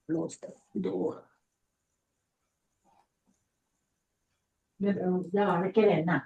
Close the door. Dove che è? No.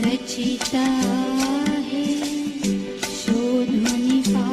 प्रचिता है शोधुनिका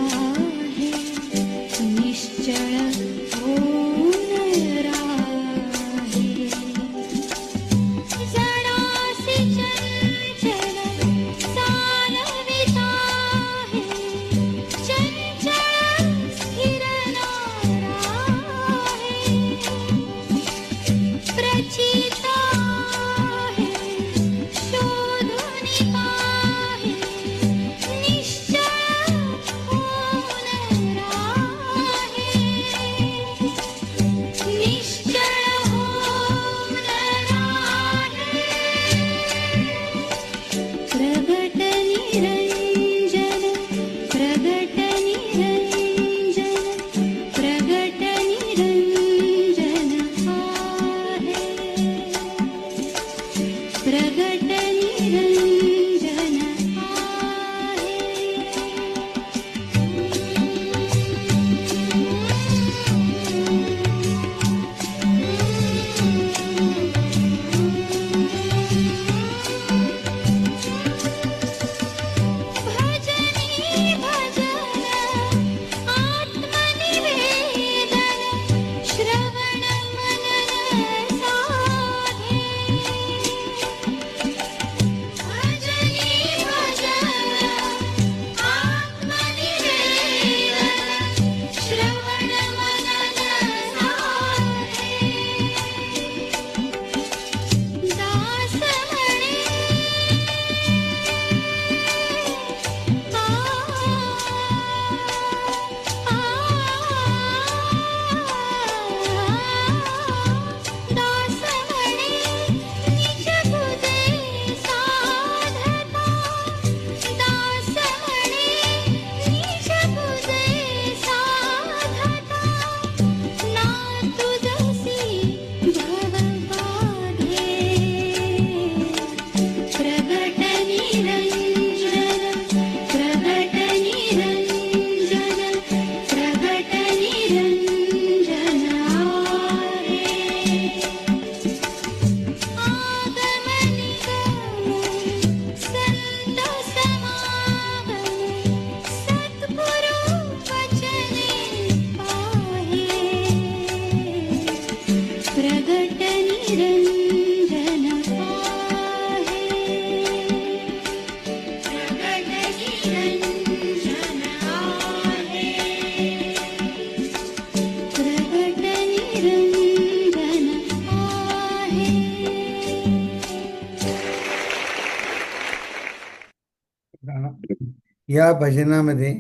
या भजनामध्ये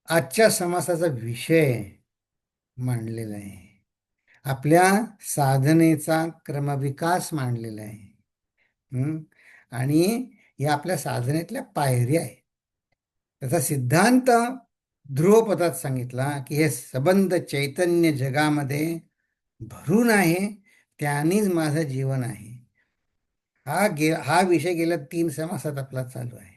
आजच्या समासाचा विषय मांडलेला आहे. आपल्या साधनेचा क्रमविकास मांडलेला आहे. आणि या आपल्या साधनेतल्या पायऱ्या आहेत. त्याचा सिद्धांत ध्रुवपदात सांगितला की हे सबंध चैतन्य जगामध्ये भरून आहे, त्यानेच माझं जीवन आहे. हा विषय गेल्या 3 समासात आपला चालू आहे.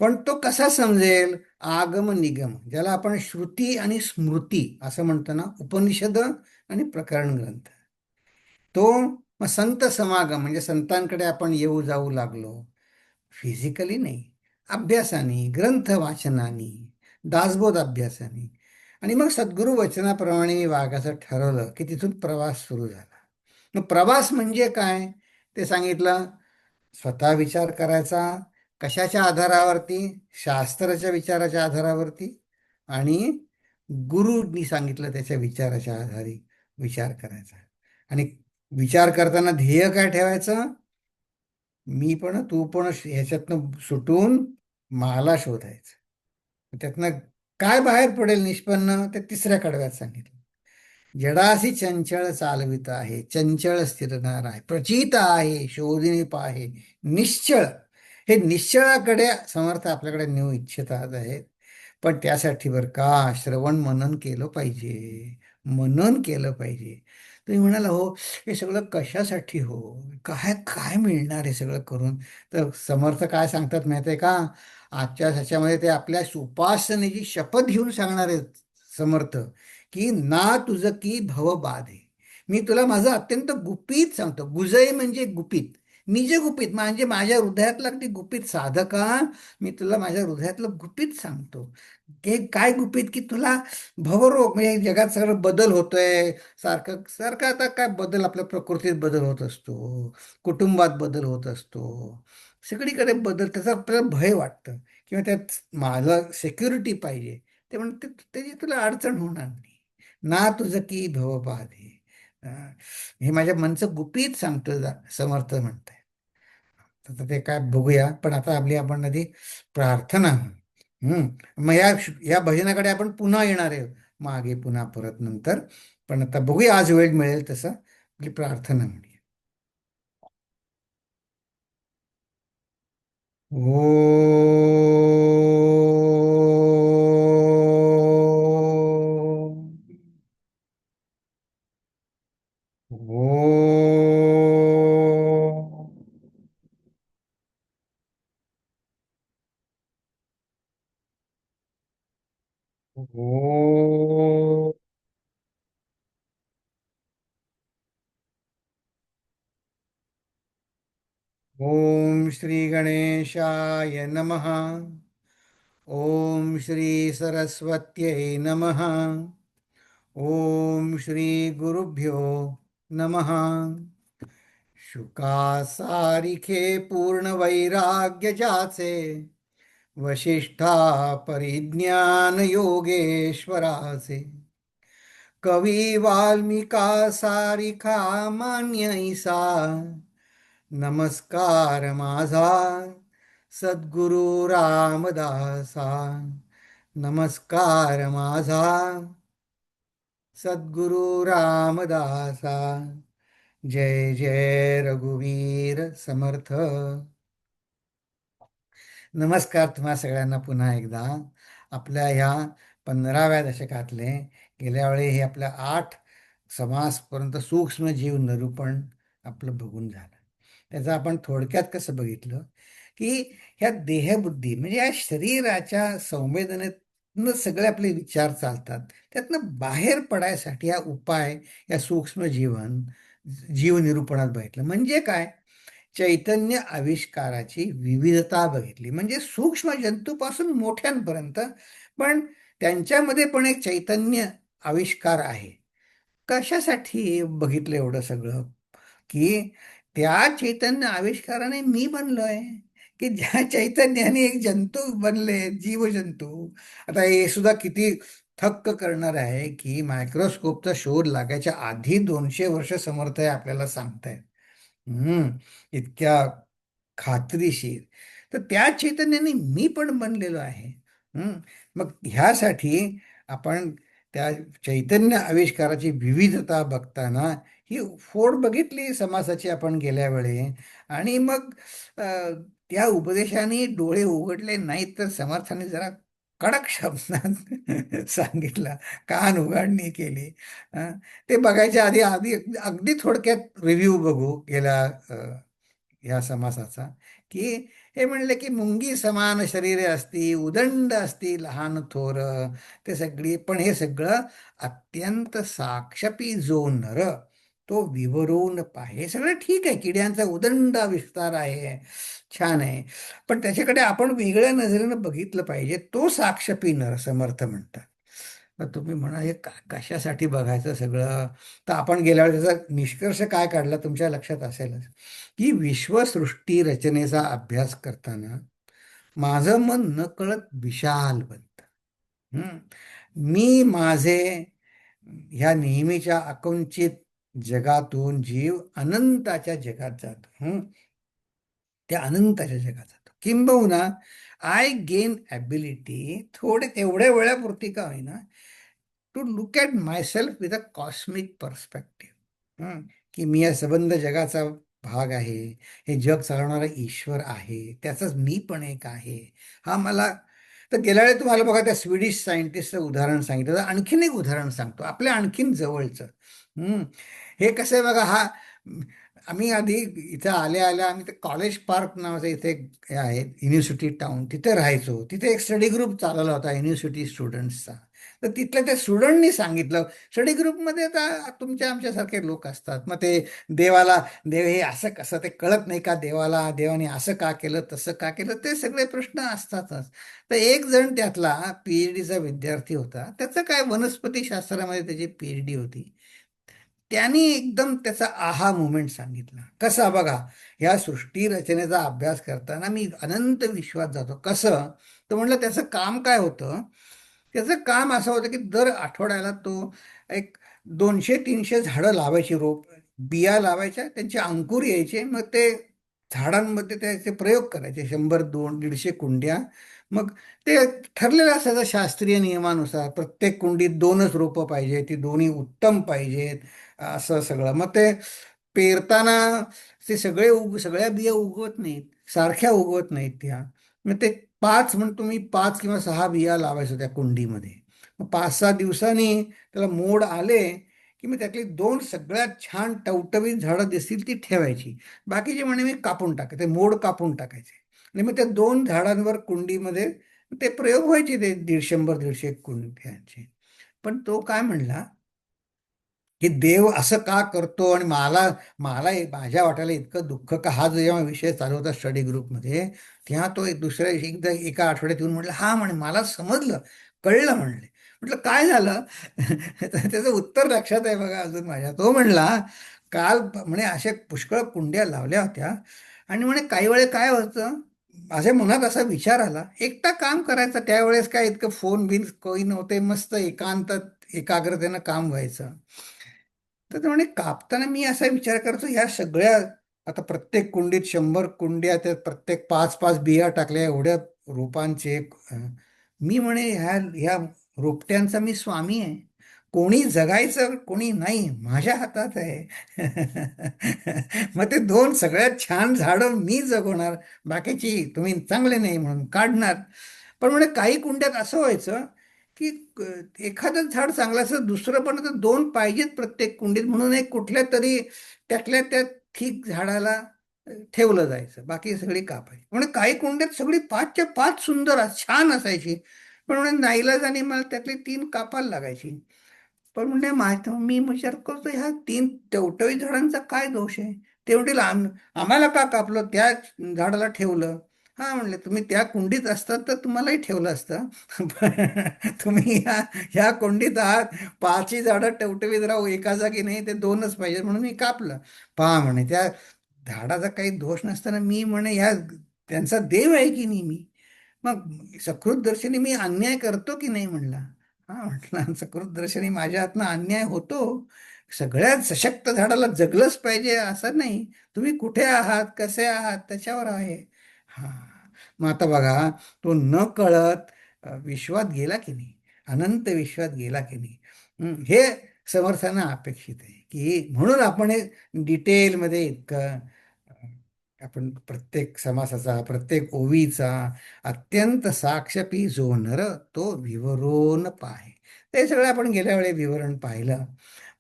पण तो कसा समजेल? आगम निगम, ज्याला आपण श्रुती आणि स्मृती असं म्हणतो ना, उपनिषद आणि प्रकरण ग्रंथ. तो मग संत समागम म्हणजे संतांकडे आपण येऊ जाऊ लागलो, फिजिकली नाही, अभ्यासाने, ग्रंथ वाचनाने, दासबोध अभ्यासाने. आणि मग सद्गुरू वचनाप्रमाणे मी वागायचं ठरवलं की तिथून प्रवास सुरू झाला. मग प्रवास म्हणजे काय ते सांगितलं. स्वतः विचार करायचा. कशाच्या आधारावरती? शास्त्राच्या विचाराच्या आधारावरती. आणि गुरुनी सांगितलं त्याच्या विचाराच्या आधारे विचार करायचा. आणि विचार करताना ध्येय काय ठेवायचं? मी पण तू पण ह्याच्यातनं सुटून मला शोधायचं. त्यातनं काय बाहेर पडेल निष्पन्न ते 3ऱ्या कडव्यात सांगितलं. जडासी चंचळ चालवित आहे, चंचळ स्थिरणार आहे, प्रचित आहे, शोधिनी पाहे, निश्चळ. हे निश्चळाकडे समर्थ आपल्याकडे नेऊ इच्छितात आहेत. पण त्यासाठी बरं का श्रवण मनन केलं पाहिजे. मनन केलं पाहिजे. तुम्ही म्हणाला हो हे सगळं कशासाठी हो, काय काय मिळणार हे सगळं करून? तर समर्थ काय सांगतात माहिती आहे का? आजच्या ह्याच्यामध्ये ते आपल्या उपासनेची शपथ घेऊन सांगणार आहेत समर्थ, की ना तुझं की भव बाधे. मी तुला माझं अत्यंत गुपित सांगतो. गुजई म्हणजे गुपित, निज गुपित म्हणजे माझ्या हृदयातलं अगदी गुपित. साधका, मी तुला माझ्या हृदयातलं गुपित सांगतो. हे काय गुपित? की तुला भवरोग म्हणजे जगात सगळं बदल होतोय. सारखं सारखं आता काय बदल, आपल्या प्रकृतीत बदल होत असतो, कुटुंबात बदल होत असतो, सगळीकडे बदल. त्याचा आपल्याला भय वाटतं किंवा त्यात माझा सिक्युरिटी पाहिजे. ते म्हणते त्याची तुला अडचण होणार नाही. ना तुझं की भव बाधे. हे माझ्या मनचं गुपित सांगतो समर्थ म्हणताय. तर ते काय बघूया. पण आता आपण आधी प्रार्थना. मग या भजनाकडे आपण पुन्हा येणार आहे मागे, पुन्हा परत नंतर. पण आता बघूया, आज वेळ मिळेल तसं आपली प्रार्थना म्हणूया. ओ ओ ओम श्री गणेशाय नमः. ओम श्री सरस्वत्यै नमः. ओम श्री गुरुभ्यो नमः. शुका सारिखे पूर्ण वैराग्य जाचे, वशिष्ठा परिज्ञान योगेश्वराचे. कवी वाल्मिका सारिखा मान्य ईसा, नमस्कार माझा सद्गुरु रामदासा. नमस्कार माझा सद्गुरु रामदासा. जय जय रघुवीर समर्थ. नमस्कार तुम्हा सगळ्यांना पुन्हा एकदा. आपल्या ह्या 15व्या दशकातले गेल्या वेळी हे आपल्या 8 समासपर्यंत सूक्ष्म जीव निरूपण आपलं बघून झालं. त्याचं आपण थोडक्यात कसं बघितलं की ह्या देहबुद्धी म्हणजे या शरीराच्या संवेदनेतनं सगळे आपले विचार चालतात. त्यातनं बाहेर पडायसाठी हा उपाय या सूक्ष्म जीव निरूपणात बघितलं. म्हणजे काय? चैतन्य आविष्काराची विविधता बघितली. म्हणजे सूक्ष्म जंतूपासून मोठ्यांपर्यंत, पण त्यांच्यामध्ये पण एक चैतन्य आविष्कार आहे. कशासाठी बघितलं एवढं सगळं? की त्या चैतन्य आविष्काराने मी बनलोय, की ज्या चैतन्याने एक जंतू बनले, जीवजंतू. आता हे सुद्धा किती थक्क करणार आहे की मायक्रोस्कोपचा शोध लागायच्या आधी 200 वर्ष समर्थ आहे आपल्याला सांगतायत. इतक्या खात्रीशीर. तर त्या चैतन्याने मी पण बनलेलो आहे. मग ह्यासाठी आपण त्या चैतन्य आविष्काराची विविधता बघताना ही फोड बघितली समासाची आपण गेल्या वेळी. आणि मग अ, त्या उपदेशाने डोळे उघडले नाहीत, तर समर्थाने जरा कडक शब्दात सांगितलं, कान उघडणी केली. अ, ते बघायच्या आधी आधी अगदी थोडक्यात रिव्ह्यू बघू गेल्या ह्या समासाचा. की हे म्हणले की मुंगी समान शरीरे असती, उदंड असती लहान थोर, ते सगळी, पण हे सगळं अत्यंत साक्षपी जो नर, तो विवरून पाहे. हे सगळं ठीक आहे, किड्यांचा उदंड विस्तार आहे, छान आहे, पण त्याच्याकडे आपण वेगळ्या नजरेनं बघितलं पाहिजे. तो साक्षपी नर समर्थ म्हणतात. तर तुम्ही म्हणा हे कशासाठी बघायचं सगळं? तर आपण गेल्या वेळेस त्याचा निष्कर्ष काय काढला तुमच्या लक्षात असेलच, की विश्वसृष्टी रचनेचा अभ्यास करताना माझं मन नकळत विशाल बनतं. हं. मी माझे ह्या नेहमीच्या आकुंचित जगातून जीव अनंताच्या जगात जातो. त्या अनंताच्या जगात जातो. किंबहुना आय गेन ॲबिलिटी, थोडे तेवढ्या वेळापुरती का होईना, to look at myself with a cosmic perspective. की मी या सबंध जगाचा भाग आहे, हे जग चालवणारा ईश्वर आहे, त्याचाच मी पण एक आहे. हा मला. तर गेल्या वेळी तुम्हाला बघा त्या स्वीडिश सायंटिस्टचं उदाहरण सांगितलं, तर आणखीन एक उदाहरण सांगतो आपल्या आणखीन जवळचं. हम्म. हे कसं आहे बघा, हा आम्ही आधी इथं आल्या आल्या आम्ही ते कॉलेज पार्क नावाचं इथे एक हे आहे, युनिव्हर्सिटी टाउन, तिथे राहायचो. तिथे एक स्टडी ग्रुप चालवला होता युनिव्हर्सिटी स्टुडंट्सचा. तर तिथल्या त्या स्टुडंटनी सांगितलं, स्टडी ग्रुपमध्ये आता तुमच्या आमच्यासारखे लोक असतात, मग ते देवाला, देव हे असं कसं, ते कळत नाही का देवाला, देवाने असं का केलं तसं का केलं, ते सगळे प्रश्न असतातच. तर एक जण त्यातला PhDचा विद्यार्थी होता, त्याचं काय वनस्पतीशास्त्रामध्ये त्याची PhD होती. त्यांनी एकदम त्याचा आहा मुमेंट सांगितला. कसा बघा, ह्या सृष्टी रचनेचा अभ्यास करताना मी अनंत विश्वात जातो. कसं? तर म्हणलं त्याचं काम काय होतं. त्याचं काम असं होतं की दर आठवड्याला तो एक 200-300 झाडं लावायची, रोप बिया लावायच्या, त्यांचे अंकुर यायचे, मग ते झाडांमध्ये त्याचे प्रयोग करायचे, 100, 200, 150 कुंड्या. मग ते ठरलेलं असायचं शास्त्रीय नियमानुसार, प्रत्येक कुंडीत 2च रोपं पाहिजे, ती दोन्ही उत्तम पाहिजेत, असं सगळं. मग ते पेरताना ते सगळ्या बिया उगवत नाहीत, सारख्या उगवत नाहीत त्या. मग ते म्हणतो मी 5 किंवा 6 बिया लावायचो त्या कुंडीमध्ये. मग 5-6 दिवसांनी त्याला मोड आले की मी त्यातली 2 सगळ्यात छान टवटवीत झाडं दिसतील ती ठेवायची. बाकीचे म्हणे मी कापून टाकायचे, मोड कापून टाकायचे. आणि मग त्या 2 झाडांवर कुंडीमध्ये ते प्रयोग व्हायचे, ते 150-150 कुंड्यांचे. पण तो काय म्हणला की देव असं का करतो, आणि मला मला माझ्या वाट्याला इतकं दुःख का, हा जो जेव्हा विषय चालू होता स्टडी ग्रुपमध्ये, तेव्हा तो दुसऱ्या एकदा एका आठवड्यात येऊन म्हटलं, हा म्हणे मला समजलं, कळलं म्हणले. म्हटलं काय झालं? तर त्याचं उत्तर लक्षात आहे बघा अजून माझ्या. तो म्हणला, काल म्हणे अशा पुष्कळ कुंड्या लावल्या होत्या, आणि म्हणे काही वेळे काय होतं, माझ्या मनात असा विचार आला, एकटा काम करायचं, त्यावेळेस काय इतकं फोन बिन काही नव्हते, मस्त एकांत एकाग्रतेनं काम व्हायचं. तर ते म्हणे कापताना मी असा विचार करतो, ह्या सगळ्या, आता प्रत्येक कुंडीत 100 कुंड्या, त्यात प्रत्येक 5-5 बिया टाकल्या, एवढ्या रोपांचे. मी म्हणे ह्या रोपट्यांचा मी स्वामी आहे. कोणी जगायचं कोणी नाही, माझ्या हातात आहे. मग ते 2 सगळ्यात छान झाडं मी जगवणार, बाकीची तुम्ही चांगले नाही म्हणून काढणार. पण म्हणे काही कुंड्यात असं व्हायचं की एखादं झाड चांगलं असं, दुसरं पण आता 2 पाहिजेत प्रत्येक कुंडीत, म्हणून एक कुठल्या तरी त्यातल्या त्यात ठीक झाडाला ठेवलं जायचं, बाकी सगळी कापायची. म्हणजे काही कुंड्यात सगळी 5च्या 5 सुंदर छान असायची, पण म्हणजे नाईलाजाने मला त्यातली 3 कापायला लागायची. पण म्हणजे मी विचार करतो, ह्या 3 टवटवीत झाडांचा काय दोष आहे? ते म्हणतील आम्हाला का कापलं, त्या झाडाला ठेवलं. हा म्हणले, तुम्ही त्या कुंडीत असतात तर तुम्हालाही ठेवलं असतं. पण तुम्ही ह्या कुंडीत आहात, पाचही झाडं टवटवीत राहू एका जागी नाही, ते दोनच पाहिजे म्हणून मी कापलं. पहा म्हणे, त्या झाडाचा काही दोष नसताना मी म्हणे ह्या त्यांचा देव आहे की नाही मी. मग सकृतदर्शनी मी अन्याय करतो की नाही म्हणला. हा म्हटलं, सकृतदर्शनी माझ्या हातनं अन्याय होतो. सगळ्यात सशक्त झाडाला जगलंच पाहिजे असं नाही. तुम्ही कुठे आहात, कसे आहात त्याच्यावर आहे. हा. मग आता बघा, तो न कळत विश्वात गेला की नाही, अनंत विश्वात गेला की नाही. हे समर्थांना अपेक्षित आहे, की म्हणून आपण हे डिटेलमध्ये इतकं आपण प्रत्येक समासाचा, प्रत्येक ओवीचा अत्यंत साक्षपी जो नर तो विवरून पाहे, ते सगळं आपण गेल्या वेळी विवरण पाहिलं.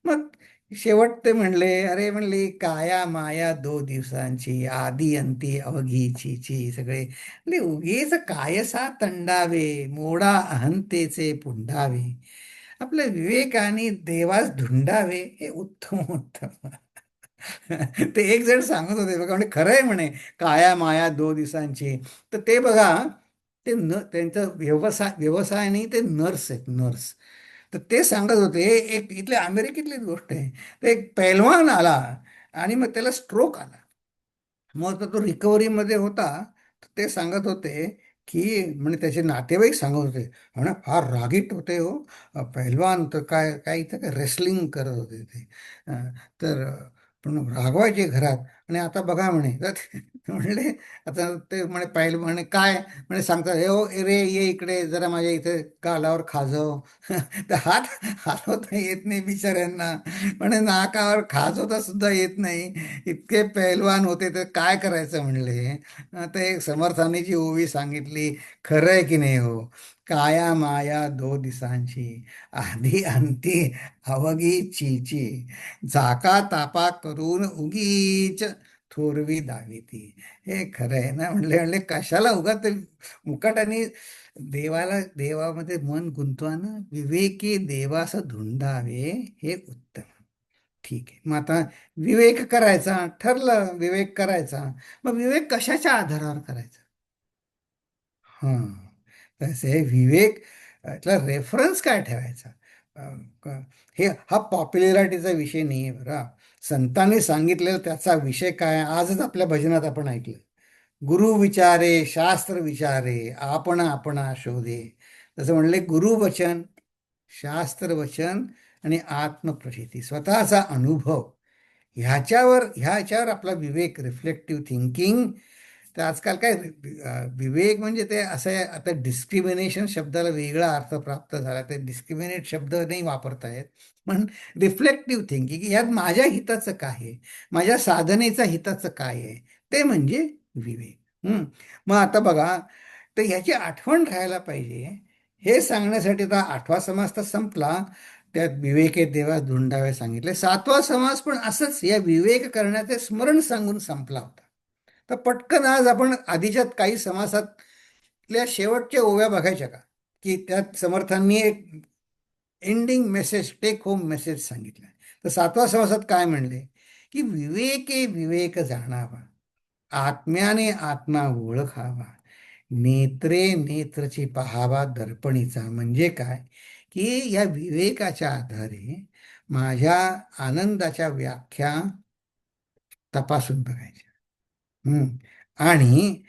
मग शेवट ते म्हणले, अरे म्हणले, काया माया दो दिवसांची, आदी अंती अवघीची ची सगळे म्हणजे उगीच कायसा तंडावे, मोडा अहंतेचे पुंडावे, आपल्या विवेकाने देवास धुंडावे, हे उत्तम उत्तम. ते एक जण सांगत होते बघा, म्हणजे खरं आहे म्हणे, काया माया दो दिवसांची. तर ते बघा, ते त्यांचा व्यवसाय नाही, ते नर्स आहेत, नर्स. तर ते सांगत होते, एक इथले अमेरिकेतलीच गोष्ट आहे. तर एक पैलवान आला आणि मग त्याला स्ट्रोक आला. मग तो रिकव्हरीमध्ये होता. तर ते सांगत होते की, म्हणजे त्याचे नातेवाईक सांगत होते, म्हणा फार रागीट होते हो, पहिलवान. तर काय काय इथं काय रेसलिंग करत होते ते. तर पण रागवायचे घरात. आणि आता बघा म्हणे, तर ते म्हणले, आता ते म्हणे म्हणे काय, म्हणे सांगतात, हे हो रे, ये इकडे जरा माझ्या इथे गालावर खाजव. तर हात हलवता येत नाही बिचाऱ्यांना, म्हणे नाकावर खाजवता सुद्धा येत नाही. इतके पैलवान होते, तर काय करायचं म्हणले. आता एक समर्थाने जी ओवी सांगितली, खरं आहे की नाही हो. काया माया दो दिसांची, आधी अंती अवघी चीची, झाका तापा करून उगीच थोरवी दावी ती. हे खरं आहे ना. म्हणले म्हणले कशाला उगाच ते मुकाटाने देवामध्ये मन गुंतवा ना, विवेकी देवास धुंडावे, हे उत्तम. ठीक आहे. मग आता विवेक करायचा ठरलं, विवेक करायचा. मग विवेक कशाच्या आधारावर करायचा. हां. तसे विवेक यातला रेफरन्स काय ठेवायचा. अ, क- हे हा पॉप्युलॅरिटीचा विषय नाही आहे बरं. संतांनी सांगितलेला त्याचा विषय काय, आजच आपल्या भजनात आपण ऐकलं. गुरु विचारे शास्त्र विचारे, आपण आपणा शोधे. तसं म्हणले, गुरुवचन, शास्त्रवचन आणि आत्मप्रचिती, स्वतःचा अनुभव, ह्याच्यावर आपला विवेक, रिफ्लेक्टिव्ह थिंकिंग. तर आजकाल काय, विवेक म्हणजे ते असं आहे, आता डिस्क्रिमिनेशन शब्दाला वेगळा अर्थ प्राप्त झाला. ते डिस्क्रिमिनेट शब्द नाही वापरता येत. पण रिफ्लेक्टिव्ह थिंकिंग, यात माझ्या हिताचं काय आहे, माझ्या साधनेचा हिताचं काय आहे, ते म्हणजे विवेक. मग आता बघा, तर ह्याची आठवण राहायला पाहिजे. हे सांगण्यासाठी आता आठवा समास तर संपला, त्यात विवेके देवा धुंडावे सांगितले. सातवा समास पण असंच या विवेक करण्याचे स्मरण सांगून संपला होता. तर पटकन आज आपण आधीच्या काही समासातल्या शेवटच्या ओव्या बघायच्या का, की त्यात समर्थांनी एक ending message, take home message सांगितलं. तर सातवा समासात काय म्हणले, की विवेके विवेक जाणावा, आत्म्याने आत्मा ओळखावा, नेत्रे नेत्रची पहावा दर्पणीचा. म्हणजे काय, की या विवेकाच्या आधारे माझ्या आनंदाच्या व्याख्या तपासून बघायच्या. हम्म. आणि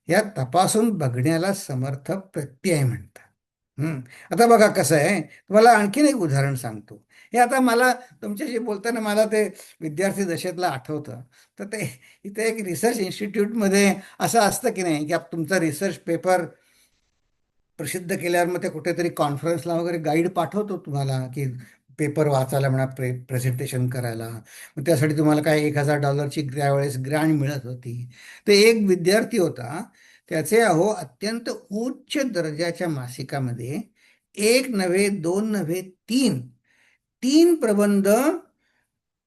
या तपासून बघण्याला समर्थ प्रत्यय म्हणतात. आता बघा कसं आहे, तुम्हाला आणखीन एक उदाहरण सांगतो. हे आता मला तुमच्याशी बोलताना मला ते विद्यार्थी दशेतलं आठवतं. तर ते इथे एक रिसर्च इन्स्टिट्यूटमध्ये असं असतं की नाही, की तुमचा रिसर्च पेपर प्रसिद्ध केल्यावर मग ते कुठेतरी कॉन्फरन्सला वगैरे गाईड पाठवतो तुम्हाला, की पेपर वाचायला म्हणा, प्रेझेंटेशन करायला. मग त्यासाठी तुम्हाला काय $1,000ची त्यावेळेस ग्रँट मिळत होती. तर एक विद्यार्थी होता, त्याचे अहो अत्यंत उच्च दर्जाच्या मासिकामध्ये एक नव्हे, दोन नव्हे, तीन तीन प्रबंध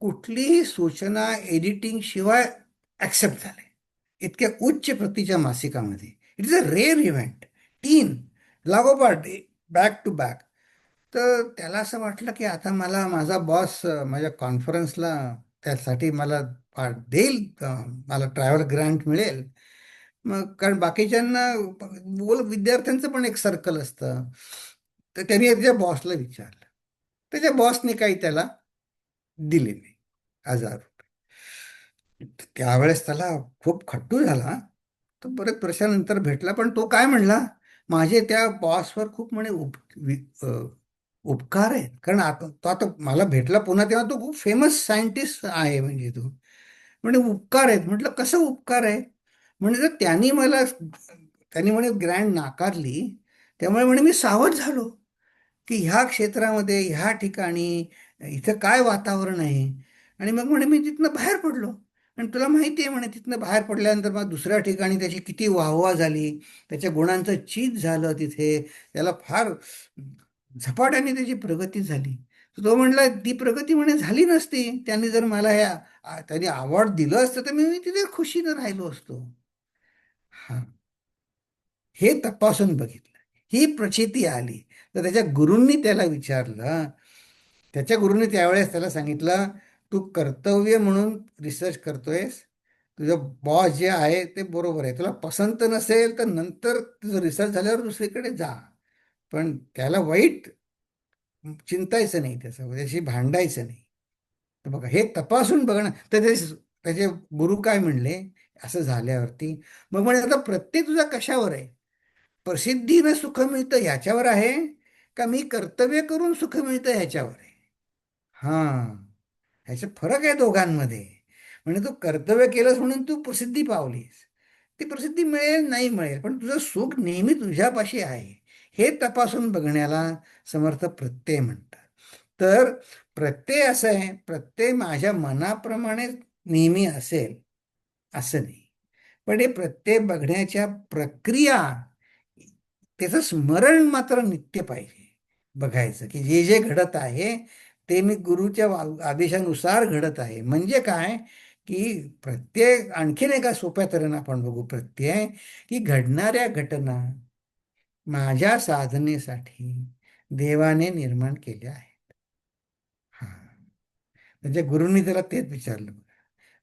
कुठलीही सूचना एडिटिंग शिवाय ॲक्सेप्ट झाले, इतक्या उच्च प्रतीच्या मासिकामध्ये. It is a rare event. तीन लागोपाठ, बॅक टू बॅक. तर त्याला असं वाटलं, की आता मला माझा बॉस माझ्या कॉन्फरन्सला त्यासाठी मला देईल, मला ट्रॅव्हल ग्रँट मिळेल. मग कारण बाकीच्यांना विद्यार्थ्यांचं पण एक सर्कल असतं. तर त्यांनी त्याच्या बॉसला विचारलं. त्याच्या बॉसने काही त्याला दिले नाही 1,000 रुपये. त्यावेळेस त्याला खूप खट्टू झाला. तो बरेच वर्षानंतर भेटला, पण तो काय म्हणला, माझे त्या बॉसवर खूप म्हणे उपकार आहेत. कारण आता तो आता मला भेटला पुन्हा तेव्हा तो खूप फेमस सायंटिस्ट आहे म्हणजे तो. म्हणजे उपकार आहेत. म्हटलं कसं उपकार आहे? म्हणजे जर त्यांनी म्हणे ग्रँड नाकारली, त्यामुळे म्हणे मी सावध झालो की ह्या क्षेत्रामध्ये ह्या ठिकाणी इथं काय वातावरण आहे. आणि मग म्हणे मी तिथनं बाहेर पडलो. आणि तुला माहिती आहे म्हणे तिथनं बाहेर पडल्यानंतर मग दुसऱ्या ठिकाणी त्याची किती वाहवा झाली, त्याच्या गुणांचं चीज झालं तिथे. त्याला फार झपाट्याने त्याची प्रगती झाली. तर तो म्हणला ती प्रगती म्हणे झाली नसती त्यांनी जर मला त्यांनी अवॉर्ड दिलं असतं तर मी तिथे खुशीनं राहिलो असतो. हा, हे तपासून बघितलं. ही प्रचिती आली. तर त्याच्या गुरूंनी त्याला विचारलं. त्याच्या गुरूंनी त्यावेळेस त्याला सांगितलं, तू कर्तव्य म्हणून रिसर्च करतोयस. तुझं बॉस जे आहे ते बरोबर आहे. तुला पसंत नसेल तर नंतर तुझं रिसर्च झाल्यावर दुसरीकडे जा. पण त्याला वाईट चिंतायचं नाही, त्याच्याशी भांडायचं नाही. तर बघा, हे तपासून बघणं. तर त्याचे गुरु काय म्हणले असं झाल्यावरती, मग म्हणे आता प्रत्येक तुझा कशावर आहे? प्रसिद्धीनं सुख मिळतं ह्याच्यावर आहे, का मी कर्तव्य करून सुख मिळतं ह्याच्यावर आहे? हा, ह्याचा फरक आहे दोघांमध्ये. म्हणजे तू कर्तव्य केलंस म्हणून तू प्रसिद्धी पावलीस, ती प्रसिद्धी मिळेल नाही मिळेल, पण तुझं सुख नेहमी तुझ्यापाशी आहे. हे तपासून बघण्याला समर्थ प्रत्यय म्हणतात. तर प्रत्यय असं आहे, प्रत्यय माझ्या मनाप्रमाणे नेहमी असेल असं नाही. पण हे प्रत्यय बघण्याच्या प्रक्रिया, त्याचं स्मरण मात्र नित्य पाहिजे. बघायचं की जे जे घडत आहे ते मी गुरुच्या आदेशानुसार घडत आहे. म्हणजे काय, की प्रत्यय आणखीन एका सोप्या तऱ्हेने आपण बघू. प्रत्यय की घडणाऱ्या घटना माझ्या साधनेसाठी देवाने निर्माण केल्या आहेत. हा, म्हणजे गुरुंनी त्याला तेच विचारलं.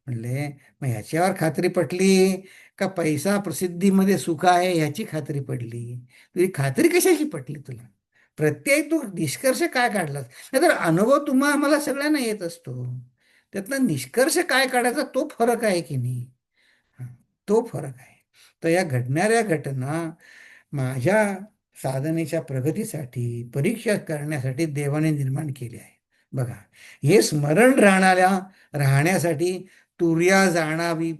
म्हणले मग ह्याच्यावर खात्री पटली, का पैसा प्रसिद्धीमध्ये सुख आहे ह्याची खात्री पडली? तुझी खात्री कशाची पटली तुला? प्रत्येक तू निष्कर्ष काय काढलास? नाहीतर अनुभव आम्हाला सगळ्यांना येत असतो. त्यातनं निष्कर्ष काय काढायचा तो फरक आहे की नाही? हा, तो फरक आहे. तर या घडणाऱ्या घटना माझ्या साधनेच्या प्रगतीसाठी, परीक्षा करण्यासाठी देवाने निर्माण केले आहे. बघा, हे स्मरण राहण्यासाठी तुर्या जाणावी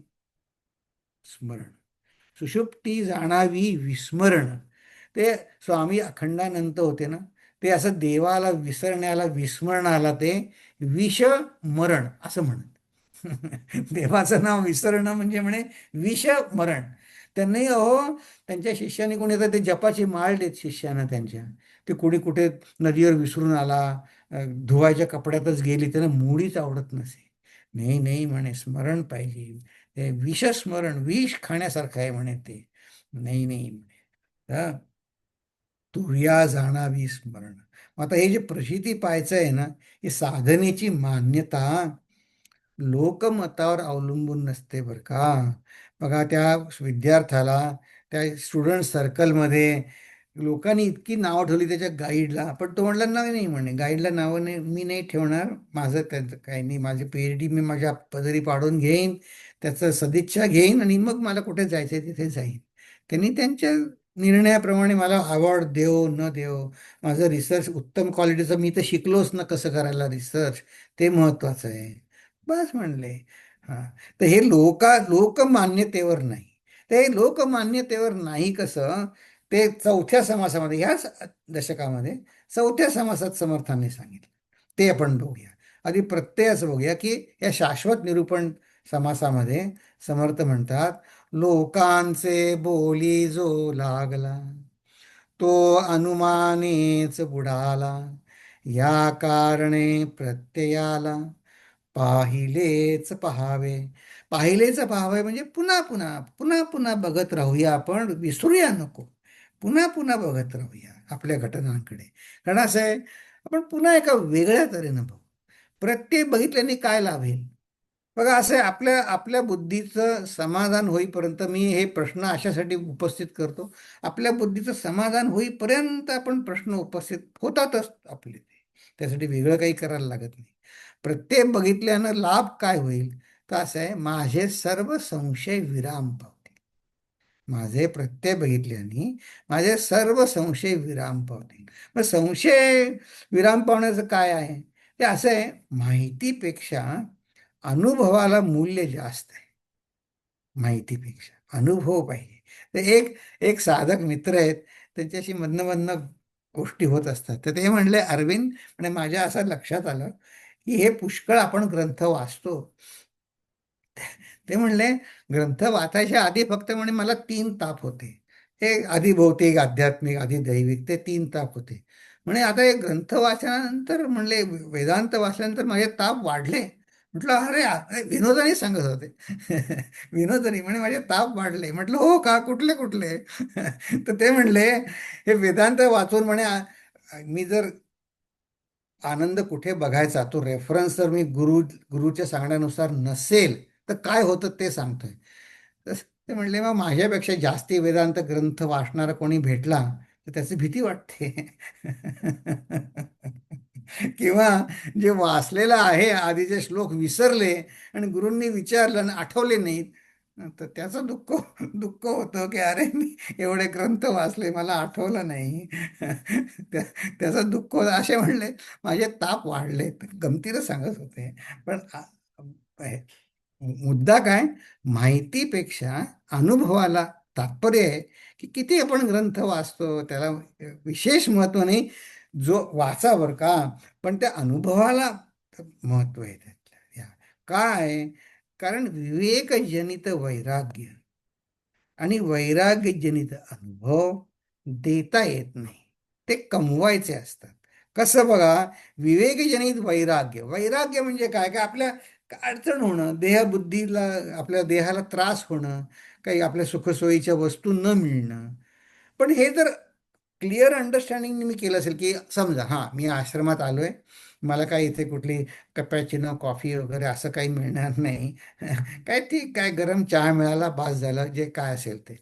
स्मरण, सुषुप्ती जाणावी विस्मरण. ते स्वामी अखंडानंत होते ना, ते असं देवाला विसरण्याला, विस्मरणाला ते विषमरण असं म्हणत. देवाचं नाव विसरणं म्हणजे म्हणे विषमरण. त्यांनी अहो, त्यांच्या शिष्याने कोणी आता ते जपाची माळ देत शिष्यानं त्यांच्या, ते कोणी कुठे नदीवर विसरून आला, धुवायच्या कपड्यातच गेली, त्यांना मुळीच आवडत नसे. नाही नाही म्हणे, स्मरण पाहिजे. ते विषस्मरण, विष खाण्यासारखं आहे म्हणे ते. नाही नाही म्हणे, तुर्या जाणावी स्मरण. मग आता हे जे प्रचिती पाहायचं आहे ना, ही साधनेची मान्यता लोकमतावर अवलंबून नसते बरं का. बघा, त्या विद्यार्थ्याला त्या स्टुडंट सर्कलमध्ये लोकांनी इतकी नावं ठेवली त्याच्या गाईडला, पण तो म्हणला नाही नाही म्हणे, गाईडला नावं नाही मी नाही ठेवणार. माझं त्याचं काही नाही, माझी PhD मी माझ्या पदरी पाडून घेईन, त्याचं सदिच्छा घेईन आणि मग मला कुठे जायचं तिथे जाईन. त्यांनी त्यांच्या निर्णयाप्रमाणे मला अवॉर्ड देव न देव, माझं रिसर्च उत्तम क्वालिटीचं, मी तर शिकलोच ना कसं करायला रिसर्च, ते महत्त्वाचं आहे. बस म्हणले. हा, तर हे लोकमान्यतेवर नाही. ते लोकमान्यतेवर नाही कसं, ते चौथ्या समासामध्ये, ह्याच दशकामध्ये चौथ्या समासात समर्थांनी सांगितलं. ते आपण बघूया. आधी प्रत्ययाचं बघूया की या शाश्वत निरूपण समासामध्ये समर्थ म्हणतात, लोकांचे बोली जो लागला तो अनुमानेच बुडाला, या कारणे प्रत्ययाला पाहिलेच पहावे. पाहिलेच पहावे म्हणजे पुन्हा पुन्हा पुन्हा पुन्हा बघत राहूया, आपण विसरूया नको. पुन्हा पुन्हा बघत राहूया आपल्या घटनांकडे. कारण असं आहे, आपण पुन्हा एका वेगळ्या तऱ्हेनं बघू. प्रत्येक बघितल्याने काय लाभेल? बघा, असं आहे, आपल्या आपल्या बुद्धीचं समाधान होईपर्यंत मी हे प्रश्न अशासाठी उपस्थित करतो. आपल्या बुद्धीचं समाधान होईपर्यंत आपण प्रश्न उपस्थित होतातच आपले. त्यासाठी वेगळं काही करायला लागत नाही. प्रत्येक बघितल्यानं लाभ काय होईल, तर असं आहे, माझे सर्व संशय विराम पावतील. माझे प्रत्यय बघितल्याने माझे सर्व संशय विराम पावतील. मग संशय विराम पावण्याचं काय आहे? ते असं आहे, माहितीपेक्षा अनुभवाला मूल्य जास्त आहे. माहितीपेक्षा अनुभव पाहिजे. तर एक एक साधक मित्र आहेत, त्यांच्याशी मधनं मधनं गोष्टी होत असतात. तर ते म्हणले, अरविंद म्हणे, माझ्या असं लक्षात आलं की हे पुष्कळ आपण ग्रंथ वाचतो. ते म्हणले, ग्रंथ वाचायच्या आधी फक्त म्हणे मला 3 ताप होते. हे आधी भौतिक, आध्यात्मिक, आधी दैविक, ते 3 ताप होते. म्हणे आता हे ग्रंथ वाचल्यानंतर, म्हणले वेदांत वाचल्यानंतर माझे ताप वाढले. म्हटलं, अरे अरे, विनोदाने सांगत होते. विनोदाने म्हणे माझे ताप वाढले. म्हटलं, हो का, कुठले कुठले? तर ते म्हणले, हे वेदांत वाचून म्हणे, मी जर आनंद कुठे बघायचा, तो रेफरन्स जर मी गुरुच्या सांगण्यानुसार नसेल, तर काय होतं ते सांगतोय. तर ते म्हणले, मग माझ्यापेक्षा जास्ती वेदांत ग्रंथ वाचणारा कोणी भेटला तर त्याची भीती वाटते. किंवा जे वाचलेलं आहे, आधीचे श्लोक विसरले आणि गुरूंनी विचारलं आणि आठवले नाहीत, तर त्याचं दुःख दुःख होतं की अरे, मी एवढे ग्रंथ वाचले, मला आठवलं नाही. त्याचं दुःख होतं. असे म्हणले, माझे ताप वाढले. गमतीनं सांगत होते. पण हे, मुद्दा काय, माहितीपेक्षा अनुभवाला तात्पर्य आहे. की किती आपण ग्रंथ वाचतो त्याला विशेष महत्व नाही. जो वाचा बरं का, पण त्या अनुभवाला महत्व आहे त्यातल्या. काय, कारण विवेकजनित वैराग्य आणि वैराग्यजनित अनुभव देता येत नाही, ते कमवायचे असतात. कसं बघा, विवेकजनित वैराग्य, वैराग्य म्हणजे काय, काय आपल्या अडचण होणं, देहबुद्धीला, आपल्या देहाला त्रास होणं, काही आपल्या सुखसोयीच्या वस्तू न मिळणं. पण हे जर क्लिअर अंडरस्टँडिंग मी केलं असेल, की समजा हां, मी आश्रमात आलोय, मला काही इथे कुठली कपॅचिनो कॉफी वगैरे असं काही मिळणार नाही. काय, ठीक काय, गरम चहा मिळाला बास झालं, जे काय असेल ते.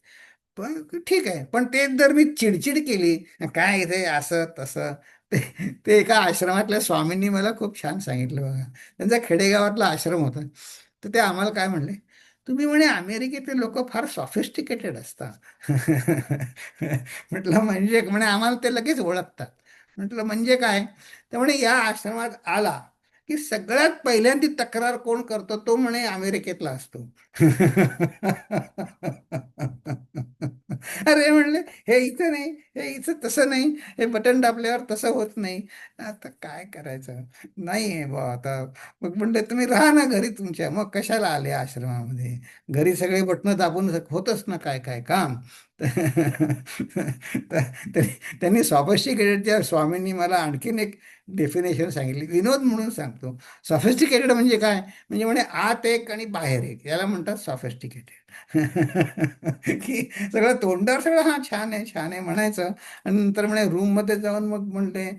पण ठीक आहे, पण तेच जर मी चिडचिड केली, काय इथे असं तसं, ते ते एका आश्रमातल्या स्वामींनी मला खूप छान सांगितलं बघा. त्यांचा खेडेगावातला आश्रम होता. तर ते आम्हाला काय म्हणले, तुम्ही म्हणे अमेरिकेतले लोक फार सॉफिस्टिकेटेड असतात. म्हटलं म्हणजे, म्हणे आम्हाला ते लगेच ओळखतात. म्हटलं म्हणजे काय? तर म्हणे, या आश्रमात आला की सगळ्यात पहिल्यांदी तक्रार कोण करतो, तो म्हणे अमेरिकेतला असतो. अरे म्हणले, हे इथं नाही, हे इथं तसं नाही, हे बटन दाबल्यावर तसं होत नाही. आता काय करायचं, नाही आहे बा आता. मग म्हणले, तुम्ही राहा ना घरी तुमच्या, मग कशाला आले आश्रमामध्ये? घरी सगळे बटणं दाबून होतच ना काय काय काम. त्यांनी सॉफिस्टिकेटेडच्या स्वामींनी मला आणखीन एक डेफिनेशन सांगितली, विनोद म्हणून सांगतो. सॉफिस्टिकेटेड म्हणजे काय? म्हणजे म्हणे आत एक आणि बाहेर एक, याला म्हणतात सॉफिस्टिकेटेड. की सगळं तोंडावर सगळं हा छान आहे, छान आहे म्हणायचं, आणि नंतर म्हणे रूममध्ये जाऊन मग म्हणते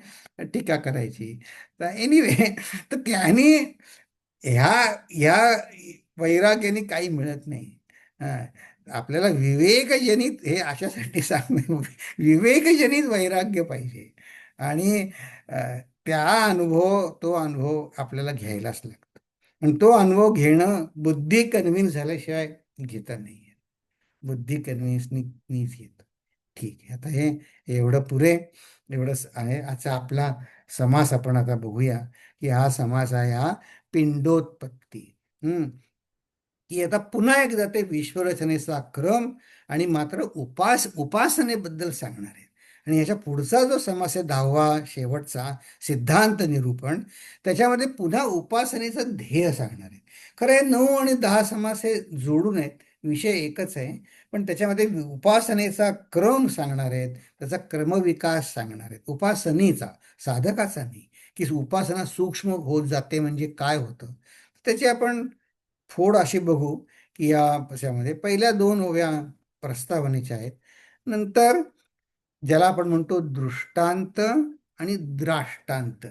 टीका करायची. तर एनिवे, तर त्याने ह्या ह्या वैराग्याने काही मिळत नाही. हा, आपल्याला विवेकजनित, हे अशासाठी सांगणे, विवेकजनित वैराग्य पाहिजे. आणि अ, त्या अनुभव तो अनुभव आपल्याला घ्यायलाच लागतो. आणि तो अनुभव घेणं बुद्धी कन्व्हिन्स झाल्याशिवाय घेता नाही येत. बुद्धी कन्व्हिन्सनीच येतं. ठीक आहे, आता हे एवढं पुरे, एवढंच आहे आजचा आपला समास. आपण आता बघूया की हा समास आहे, हा पिंडोत्पत्ती. हम्म की आता पुन्हा एकदा ते विश्वरचनेचा क्रम आणि मात्र उपासनेबद्दल सांगणार आहे. आणि ह्याच्या पुढचा जो समास आहे, 10वा शेवटचा, सिद्धांत निरूपण, त्याच्यामध्ये पुन्हा उपासनेचं ध्येय सांगणार आहे. खरं हे 9 आणि 10 समास हे जोडून आहेत, विषय एकच आहे, पण त्याच्यामध्ये उपासनेचा क्रम सांगणार आहेत, त्याचा क्रमविकास सांगणार आहेत, उपासनेचा, साधकाचा नाही. की उपासना सूक्ष्म होत जाते म्हणजे काय होतं, त्याची आपण फोड अशी बघू. की या पशामध्ये पहिल्या 2 ओव्या प्रस्तावनेच्या आहेत. नंतर ज्याला आपण म्हणतो दृष्टांत आणि द्राष्टांत,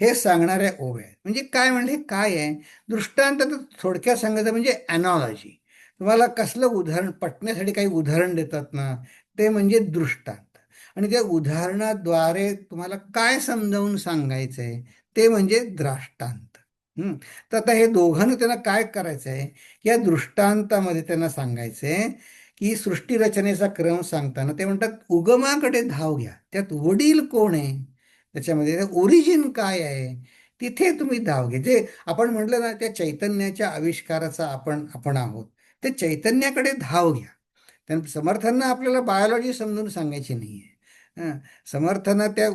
हे सांगणाऱ्या ओव्या आहेत. म्हणजे काय म्हणले काय आहे दृष्टांत, तर थोडक्यात सांगायचं म्हणजे अनॉलॉजी. तुम्हाला कसलं उदाहरण पटण्यासाठी काही उदाहरण देतात ना, ते म्हणजे दृष्टांत. आणि त्या उदाहरणाद्वारे तुम्हाला काय समजावून सांगायचंय ते म्हणजे दृष्टांत. हं. तर आता हे दोघांनी त्यांना काय करायचं आहे, या दृष्टांतामध्ये त्यांना सांगायचंय की सृष्टीरचनेचा क्रम सांगताना ते म्हणतात उगमाकडे धाव घ्या, त्यात वडील कोण आहे, त्याच्यामध्ये ओरिजिन काय आहे, तिथे तुम्ही धाव घ्या. जे आपण म्हटलं ना, त्या चैतन्याच्या आविष्काराचा आपण आहोत, ते चैतन्याकडे धाव घ्या. त्या समर्थांना आपल्याला बायोलॉजी समजून सांगायची नाही आहे. समर्थांना त्या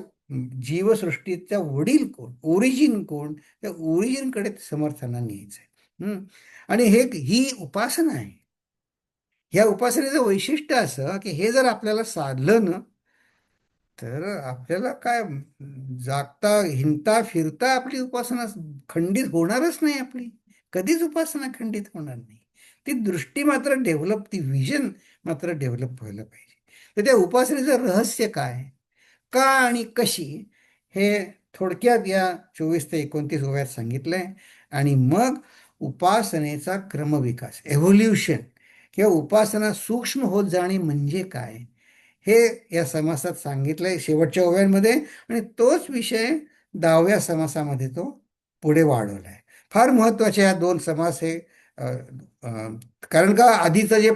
जीवसृष्टीचा वडील कोण, ओरिजिन कोण, त्या ओरिजिनकडे समर्थांना न्यायचं आहे. आणि ही उपासना आहे. ह्या उपासनेचं वैशिष्ट्य असं की हे जर आपल्याला साधलं ना, तर आपल्याला काय जागता हिंडता फिरता आपली उपासना खंडित होणारच नाही. आपली कधीच उपासना खंडित होणार नाही. ती दृष्टी मात्र डेव्हलप, ती विजन मात्र डेव्हलप व्हायला पाहिजे. तर त्या उपासनेचं रहस्य काय, का आणि कशी, हे थोडक्यात या 24 ते 29 ओव्यात सांगितलंय. आणि मग उपासनेचा क्रमविकास, एव्होल्युशन, किंवा उपासना सूक्ष्म होत जाणे म्हणजे काय, हे या समासात सांगितलंय शेवटच्या ओव्यांमध्ये. आणि तोच विषय 10व्या समासामध्ये तो पुढे वाढवलाय. फार महत्वाचे ह्या दोन समास हे. अ, अ, कारण का आधीचं जे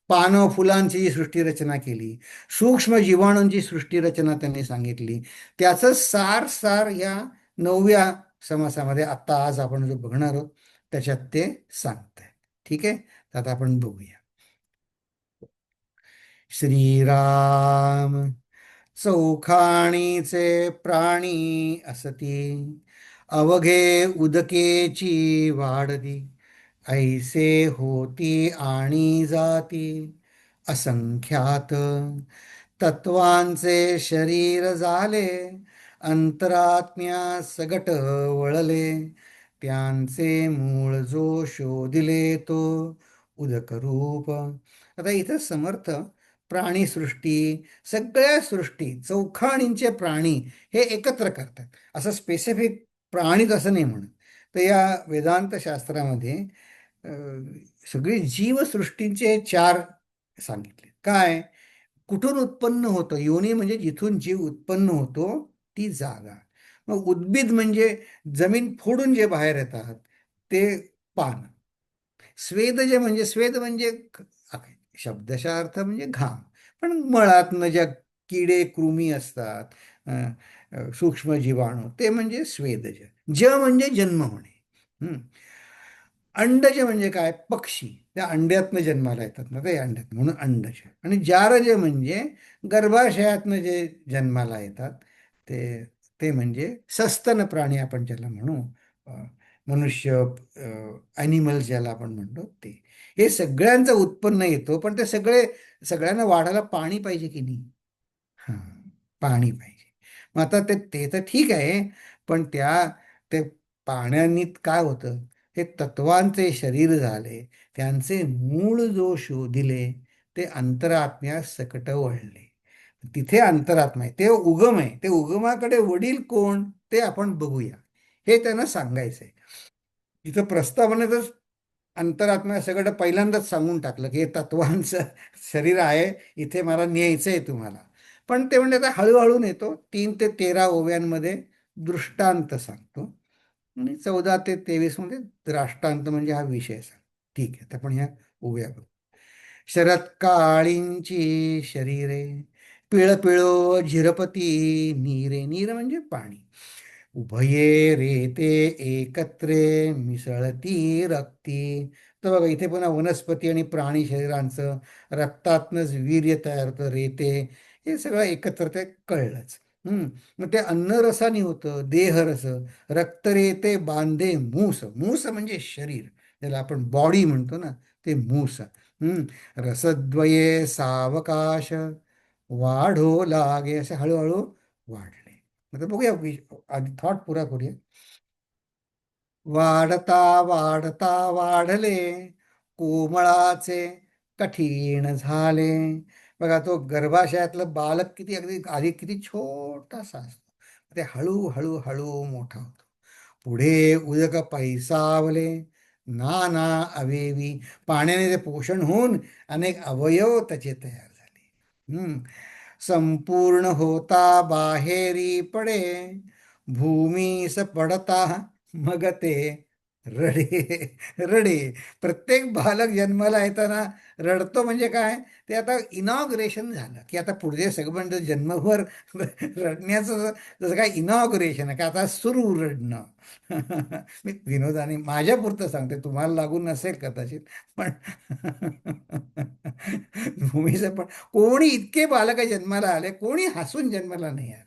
पानं फुलांची जी सृष्टीरचना केली, सूक्ष्म जीवाणूंची सृष्टीरचना त्यांनी सांगितली, त्याचं सार सार या 9व्या समासामध्ये आत्ता आज आपण जो बघणार आहोत त्याच्यात ते सांगत आहे. ठीक आहे, तर आता आपण बघूया. श्रीराम चौखाणीचे प्राणी असती, अवघे उदकेची वाढती, ऐसे होती आणि जाती असंख्यात. तत्वांचे शरीर झाले, अंतरात्म्या सगट वळले, त्यांचे मूळ जो शोधिले तो उदक रूप. आता इथं समर्थ प्राणीसृष्टी, सगळ्या सृष्टी, चौखाणींचे प्राणी हे एकत्र करतात. असं स्पेसिफिक प्राणीच असं नाही म्हणत. तर या वेदांत शास्त्रामध्ये अ, सगळी जीवसृष्टींचे चार सांगितले. काय, कुठून उत्पन्न होतं, योनी म्हणजे जिथून जीव उत्पन्न होतो ती जागा. मग उद्भिद म्हणजे जमीन फोडून जे बाहेर येतात ते पान. स्वेदज म्हणजे स्वेद म्हणजे शब्दशः अर्थ म्हणजे घाम, पण मळातनं ज्या किडे कृमी असतात, अ, सूक्ष्म जीवाणू, ते म्हणजे स्वेदज. म्हणजे जन्म होणे. हं. अंडज म्हणजे काय, पक्षी, त्या अंड्यातनं जन्माला येतात ना, ते अंड्यात म्हणून अंडज. आणि जारज म्हणजे गर्भाशयातनं जे जन्माला येतात ते, ते म्हणजे सस्तन प्राणी आपण ज्याला म्हणू. अ, मनुष्य, ॲनिमल्स ज्याला आपण म्हणतो ते. हे सगळ्यांचं उत्पन्न येतो, पण ते सगळ्यांना वाढायला पाणी पाहिजे की नाही. हां, पाणी पाहिजे. मग आता ते ते तर ठीक आहे, पण ते पाण्याने काय होतं, हे तत्वांचे शरीर झाले, त्यांचे मूळ जो शोधिले, ते अंतरात्म्या सकट वळले. तिथे अंतरात्मा आहे, ते उगम आहे. ते उगमाकडे वडील कोण ते आपण बघूया, हे त्यांना सांगायचंय. इथं प्रस्तावनेतच अंतरात्म्या सगळं पहिल्यांदाच सांगून टाकलं की हे तत्वांचं शरीर आहे, इथे मला न्यायचं आहे तुम्हाला. पण ते म्हणजे आता हळूहळू नेतो. 3 ते 13 ओव्यांमध्ये दृष्टांत सांगतो, आणि 14 ते 23 मध्ये द्राष्टांत म्हणजे हा विषय सांग. ठीक आहे, तर आपण ह्या ओव्या बघू. शरत्काळींची शरीरे, पिळपिळो झिरपती नीरे. नीर म्हणजे पाणी. उभये रेते एकत्रे मिसळती रक्ती. तर बघा इथे पुन्हा वनस्पती आणि प्राणी शरीरांचं रक्तातनंच वीर्य तयार होतं, रेते, हे सगळं एकत्र ते कळलंच. मग ते अन्नरसानी होतं देहरस. रक्तरेते बांधे मूस. मूस म्हणजे शरीर, ज्याला आपण बॉडी म्हणतो ना, ते मूस. रसद्वये सावकाश, वाढो लागे, असे हळूहळू वाढले. आता बघूया, आधी थॉट पुरा करूया. वाढता वाढता वाढले, कोमळाचे कठीण झाले. बघा तो गर्भाशयातलं बालक किती, अगदी आधी किती छोटासा असतो, ते हळूहळू हळू मोठा होतो. पुढे उदक पैसावले, नाना अवेवी, पाण्याने ते पोषण होऊन अनेक अवयव त्याचे तयार झाले. संपूर्ण होता बाहेरी पडे, भूमीस पडता मग ते रडे. रडे. प्रत्येक बालक जन्माला येताना रडतो म्हणजे काय, ते आता इनॉग्रेशन झालं की आता पुढचे सगळं म्हणजे जन्मभर रडण्याचं जसं काय इनॉग्रेशन आहे का आता सुरू रडणं. मी विनोदाने माझ्या पुरतं सांगते, तुम्हाला लागून नसेल कदाचित, पण भूमीचं पण कोणी इतके बालक जन्माला आले, कोणी हसून जन्माला नाही आले,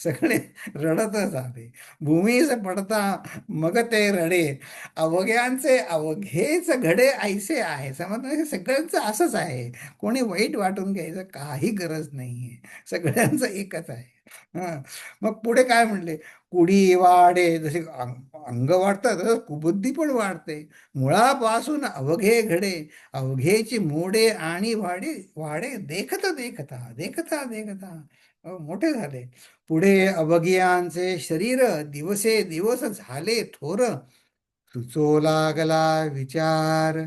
सगळे रडतच आले. भूमीस पडता मग ते रडे, अवघ्यांचे अवघेच घडे ऐसे आहे. समजलं, हे सगळ्यांचं असंच आहे. कोणी वाईट वाटून घ्यायचं काही गरज नाहीये, सगळ्यांचं एकच आहे. हा. मग पुढे काय म्हणले, कुडी वाढे, जसे अंग वाढतात तसं कुबुद्धी पण वाढते. मुळापासून अवघे घडे, अवघेची मोडे आणि वाढे वाढे, देखता देखता देखता देखता मोठे झाले. पुढे अवघियांचे शरीर दिवसे दिवस झाले थोर, सुचो लागला विचार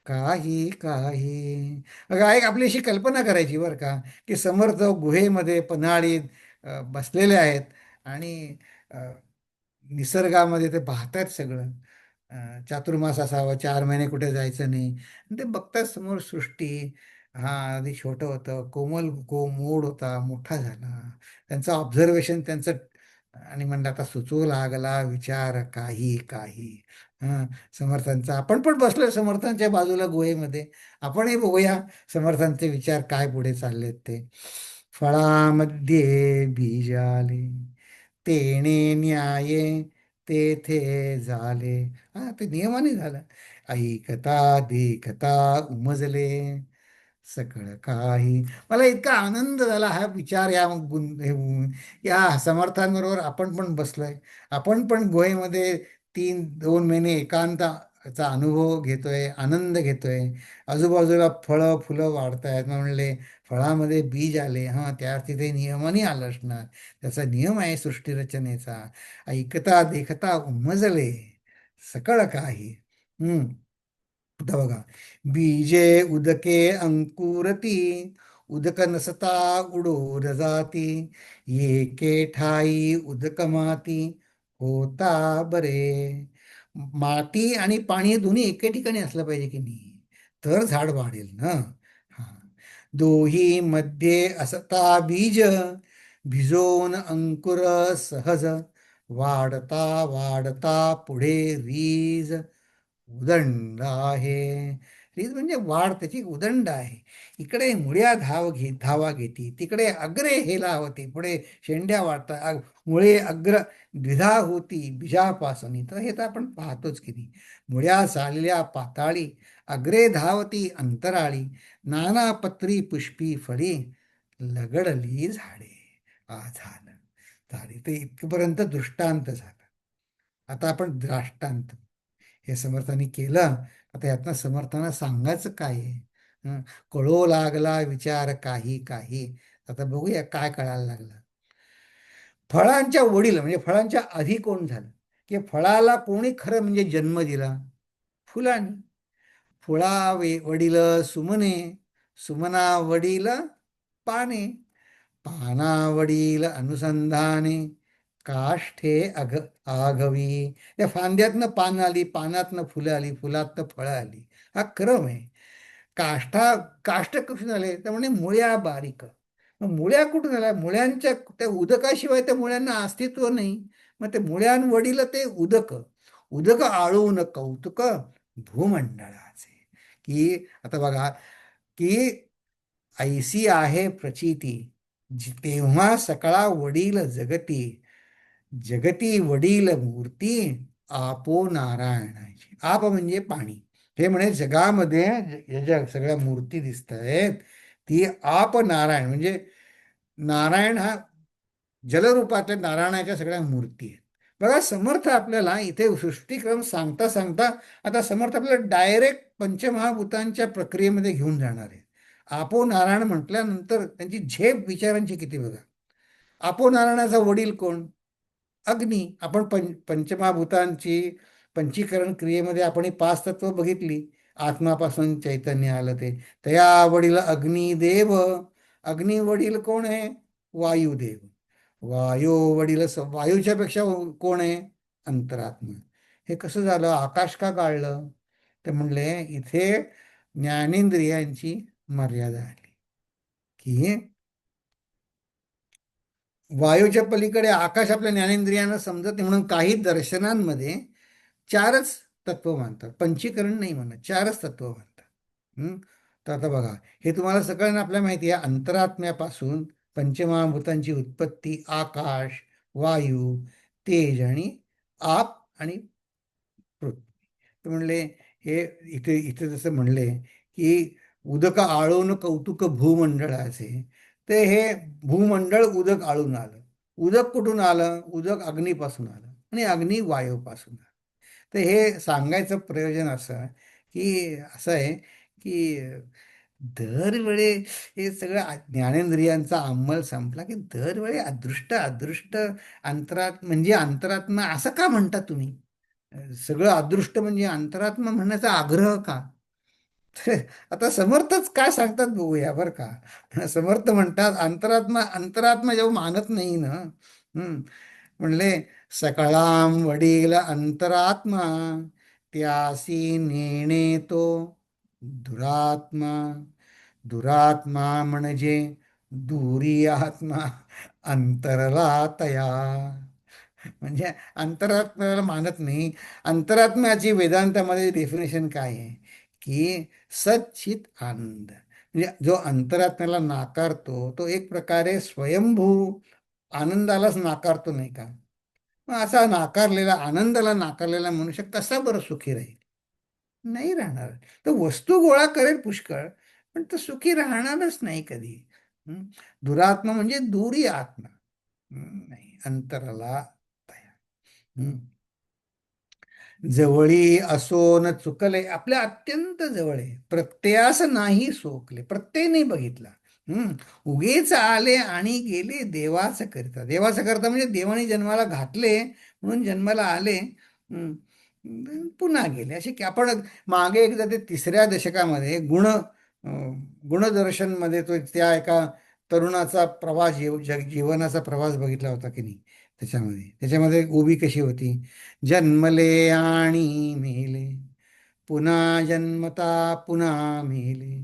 काही काही. बघा, एक आपली अशी कल्पना करायची बरं का, की समर्थ गुहेमध्ये पन्हाळीत बसलेले आहेत आणि अ, निसर्गामध्ये ते पाहतात सगळं. चातुर्मास असावा, 4 महिने कुठे जायचं नाही, आणि ते बघतात समोर सृष्टी. हा आधी छोटं होतं, कोमल मोड होता, मोठा झाला. त्यांचं ऑब्झर्वेशन त्यांचं, आणि म्हणलं आता सुचू लागला विचार काही काही. हा. समर्थांचा आपण पण बसलोय समर्थांच्या बाजूला गुहेमध्ये, आपणही बघूया समर्थांचे विचार काय पुढे चाललेत ते. फळामध्ये बीज आले, तेणे न्याये तेथे झाले. हा, ते नियमाने झालं. ऐकता देखता उमजले सगळं काही. मला इतका आनंद झाला हा विचार या या समर्थांबरोबर आपण पण बसलोय. आपण पण गुहेमध्ये 2 महिने एकांताचा अनुभव घेतोय, आनंद घेतोय. आजूबाजूला फळं फुलं वाढत आहेत म्हणले, फळामध्ये बीज आले. हां, त्या अर्थी ते नियमाने आलं असणार. त्याचा नियम आहे सृष्टीरचनेचा. ऐकता देखता उमजले सकळ काही. हम्म. आता बघा, बीजे उदके अंकुरती, उदक नसता उडूर जाती, एके ठाई उदक माती होता बरे. माती आणि पाणी दोन्ही एके ठिकाणी असलं पाहिजे की नाही, तर झाड वाढेल ना. हा. दोही मध्ये असता बीज, भिजवून अंकुर सहज, वाढता वाढता पुढे रीज उदंड आहे. रीज म्हणजे वाढ, त्याची उदंड आहे. इकडे मुळ्या धावा घेती, तिकडे अग्रे हेला होती, पुढे शेंड्या वाढतात, मुळे अग्र द्विधा होती बीजापासून. तर हे तर आपण पाहतोच की नाही. मुळ्या चालल्या पाताळी, अग्रे धावती अंतराळी, नाना पत्री पुष्पी फळी, लगडली झाडे. झालं, झाली. ते इथपर्यंत दृष्टांत झालं. आता आपण द्राष्टांत, हे समर्थांनी केलं. आता यातनं समर्थांना सांगायचं काय आहे? हं, कळू लागला विचार काही काही. आता बघूया काय कळायला लागलं. फळांच्या वडील म्हणजे फळांच्या आधी कोण झालं, की फळाला कोणी खरं म्हणजे जन्म दिला? फुलांनी. वडील सुमने, सुमना वडील पाने, पानावडील अनुसंधाने, काष्ठे आघवी. त्या फांद्यातनं पान आली, पानातनं फुलं आली, फुलातनं फळं आली. हा क्रम आहे. काष्ट कुठून झाले तर म्हणे मुळ्या बारीक. मग मुळ्या कुठून आल्या? मुळ्यांच्या त्या उदकाशिवाय त्या मुळ्यांना अस्तित्व नाही. मग ते मुळ्यांवडील ते उदक, उदक आळून कौतुक भूमंडळाचे. की आता बघा, की ऐसी आहे प्रचिती, तेव्हा सकळा वडील जगती, जगती वडील मूर्ती, आपो नारायणाची. आप म्हणजे पाणी. हे म्हणे जगामध्ये या ज्या सगळ्या मूर्ती दिसत आहेत, ती आप नारायण म्हणजे नारायण हा जलरूपातल्या नारायणाच्या सगळ्या मूर्ती आहेत. बघा, समर्थ आपल्याला इथे सृष्टीक्रम सांगता सांगता आता समर्थ आपल्याला डायरेक्ट पंचमहाभूतांच्या प्रक्रियेमध्ये घेऊन जाणार आहे. आपो नारायण म्हटल्यानंतर त्यांची झेप विचारांची किती बघा. आपोनारायणाचा वडील कोण? अग्नी. आपण पंचमहाभूतांची पंचीकरण क्रियेमध्ये आपण ही पाच तत्व बघितली. आत्मापासून चैतन्य आलं ते. तया वडील अग्निदेव. अग्नी वडील कोण आहे? वायुदेव. वायो वडील वायूच्या पेक्षा कोण आहे? अंतरात्मा. हे कसं झालं? आकाश का गाळलं? ते म्हणले इथे ज्ञानेंद्रियांची मर्यादा आली की वायूच्या पलीकडे आकाश आपल्या ज्ञानेंद्रियांना समजत नाही, म्हणून काही दर्शनांमध्ये चारच तत्व मानतात. पंचीकरण नाही म्हणत, चारच तत्व मानतात. हं? तर आता बघा, हे तुम्हाला सगळ्यांना आपल्या माहिती आहे. अंतरात्म्यापासून पंचमहाभूतांची उत्पत्ती आकाश, वायू, तेज आणि आप आणि पृथ्वी. तर म्हणले हे इथे इथे जसं म्हणले की उदक आळून कौतुक भूमंडळाचे, ते हे भूमंडळ उदक आळून आलं. उदक कुठून आलं? उदक अग्नीपासून आलं आणि अग्नी वायूपासून आलं. तर हे सांगायचं प्रयोजन असं की असं आहे की दरवेळी हे सगळं ज्ञानेंद्रियांचा अंमल संपला की दरवेळी अदृष्ट अदृष्ट अंतरात म्हणजे अंतरात्मा असं का म्हणता तुम्ही? सगळं अदृष्ट म्हणजे अंतरात्मा म्हणण्याचा आग्रह का? आता समर्थच काय सांगतात बघूया बरं का. समर्थ म्हणतात अंतरात्मा अंतरात्मा जेव्हा मानत नाही ना. म्हणले सकळाम वडील अंतरात्मा, त्यासी नेणे तो दुरात्मा. दुरात्मा म्हणजे दुरी आत्मा, अंतरला तया. म्हणजे अंतरात्म्याला मानत नाही. अंतरात्म्याची वेदांतामध्ये डेफिनेशन काय आहे की सच्चित आनंद. म्हणजे जो अंतरात्म्याला नाकारतो तो एक प्रकारे स्वयंभू आनंदालाच नाकारतो, नाही का? मग असा नाकारलेला आनंदाला नाकारलेला मनुष्य कसा बरं सुखी राहील? नाही राहणार. तर वस्तू गोळा करेल पुष्कळ, पण तो सुखी राहणारच नाही कधी. हं? दुरात्मा म्हणजे दुरी आत्मा. नाही, अंतराला तया. हं. जवळी असो न चुकले, आपल्या अत्यंत जवळ आहे. प्रत्ययास नाही सोकले, प्रत्यय नाही बघितला. उगेच आले आणि गेले देवाचं करता. देवाचं करता म्हणजे देवाने जन्माला घातले म्हणून जन्माला आले. पुन्हा गेले असे की आपण मागे एकदा ते तिसऱ्या दशकामध्ये गुणदर्शनमध्ये तो त्या एका तरुणाचा प्रवास जीवनाचा प्रवास बघितला होता की नाही. त्याच्यामध्ये उभी कशी होती? जन्मले आणि मेले, पुन्हा जन्मता पुन्हा मेले,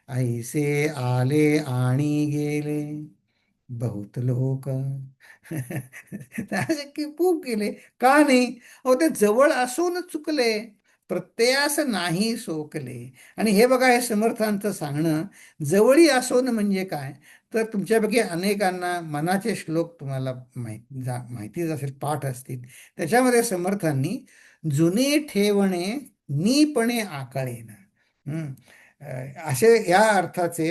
ऐसे आले आणि गेले बहुत लोक. असे की खूप गेले. का नाही? अहो ते जवळ असून चुकले, प्रत्ययास नाही सोकले. आणि हे बघा, हे समर्थांचं सांगणं जवळी असून म्हणजे काय? तर तुमच्यापैकी अनेकांना मनाचे श्लोक तुम्हाला माहितीच असेल, पाठ असतील. त्याच्यामध्ये समर्थांनी जुने ठेवणे नीपणे आकळेना, असे या अर्थाचे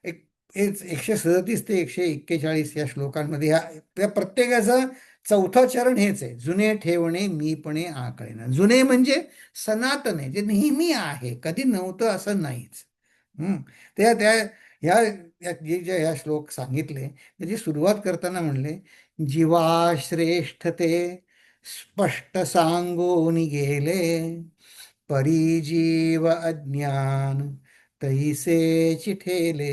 एक 137 ते 141 या श्लोकांमध्ये त्या प्रत्येकाचं चौथं चरण हेच आहे, जुने ठेवणे मीपणे आकळेना. जुने म्हणजे सनातन आहे, जे नेहमी आहे, कधी नव्हतं असं नाहीच. त्या त्या ह्या जे ह्या श्लोक सांगितले त्याची सुरुवात करताना म्हणले, जीवा श्रेष्ठ ते स्पष्ट सांगून गेले, परिजीव अज्ञान तैसे चिठेले,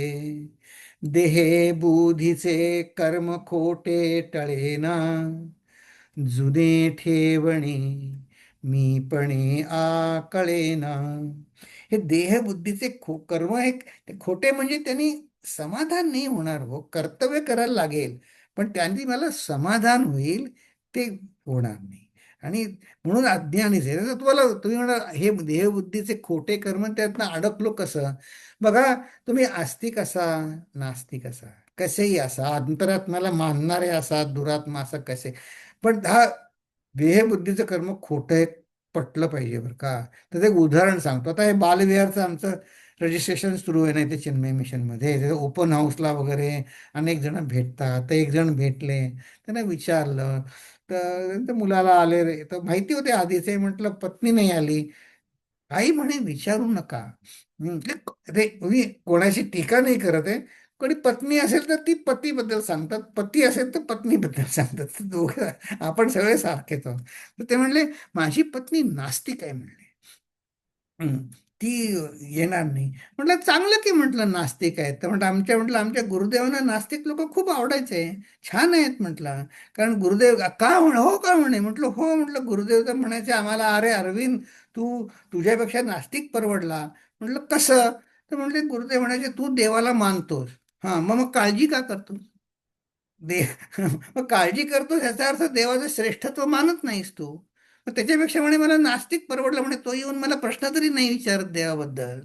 देहे बुधीचे कर्म खोटे टळेना, जुने ठेवणे मीपणे आकळेना. हे देहबुद्धीचे कर्म हे ते खोटे म्हणजे त्यांनी समाधान नाही होणार. हो, कर्तव्य करायला लागेल, पण त्यांनी मला समाधान होईल ते होणार नाही. आणि म्हणून अज्ञानीच आहे. तर तुम्ही म्हणा हे देहबुद्धीचे खोटे कर्म, त्यातनं अडकलो कसं? बघा, तुम्ही आस्तिक असा, नास्तिक असा, कसेही असा, अंतरात्म्याला मानणारे असा, दुरात्मा असा, कसे, पण हा देहबुद्धीचं कर्म खोटं आहे पटलं पाहिजे बरं का. तर एक उदाहरण सांगतो. आता हे बालविहारचं आमचं रजिस्ट्रेशन सुरू आहे, नाही ते चिन्मय मिशनमध्ये. ते ओपन हाऊसला वगैरे अनेक जण भेटतात. तर एक जण भेटले, त्यांना विचारलं, तर मुलाला आले रे, तर माहिती होते आधीचे. म्हटलं पत्नी नाही आली. आई म्हणे विचारू नका. ते ते मी कोणाशी टीका नाही करत आहे, कोणी पत्नी असेल तर ती पतीबद्दल सांगतात, पती असेल तर पत्नीबद्दल सांगतात. तर दोघं आपण सगळे सारखेच आहोत. तर ते म्हणले माझी पत्नी नास्तिक आहे म्हणले. हं. ती येणार नाही. म्हटलं चांगलं की, म्हटलं नास्तिक आहेत तर. म्हटलं आमच्या गुरुदेवांना नास्तिक लोक खूप आवडायचे, छान आहेत म्हटलं. कारण गुरुदेव का म्हणे, हो का म्हणे. म्हटलं हो. म्हटलं गुरुदेव तर म्हणायचे आम्हाला, अरे अरविंद, तुझ्यापेक्षा नास्तिक परवडला. म्हटलं कसं. तर म्हटले गुरुदेव म्हणायचे तू देवाला मानतोस, हां, मग मग काळजी का करतो. दे मग काळजी करतो याचा अर्थ देवाचं श्रेष्ठत्व मानत नाहीस तू. मग त्याच्यापेक्षा म्हणे मला नास्तिक परवडलं म्हणे, तो येऊन मला प्रश्न तरी नाही विचारत देवाबद्दल.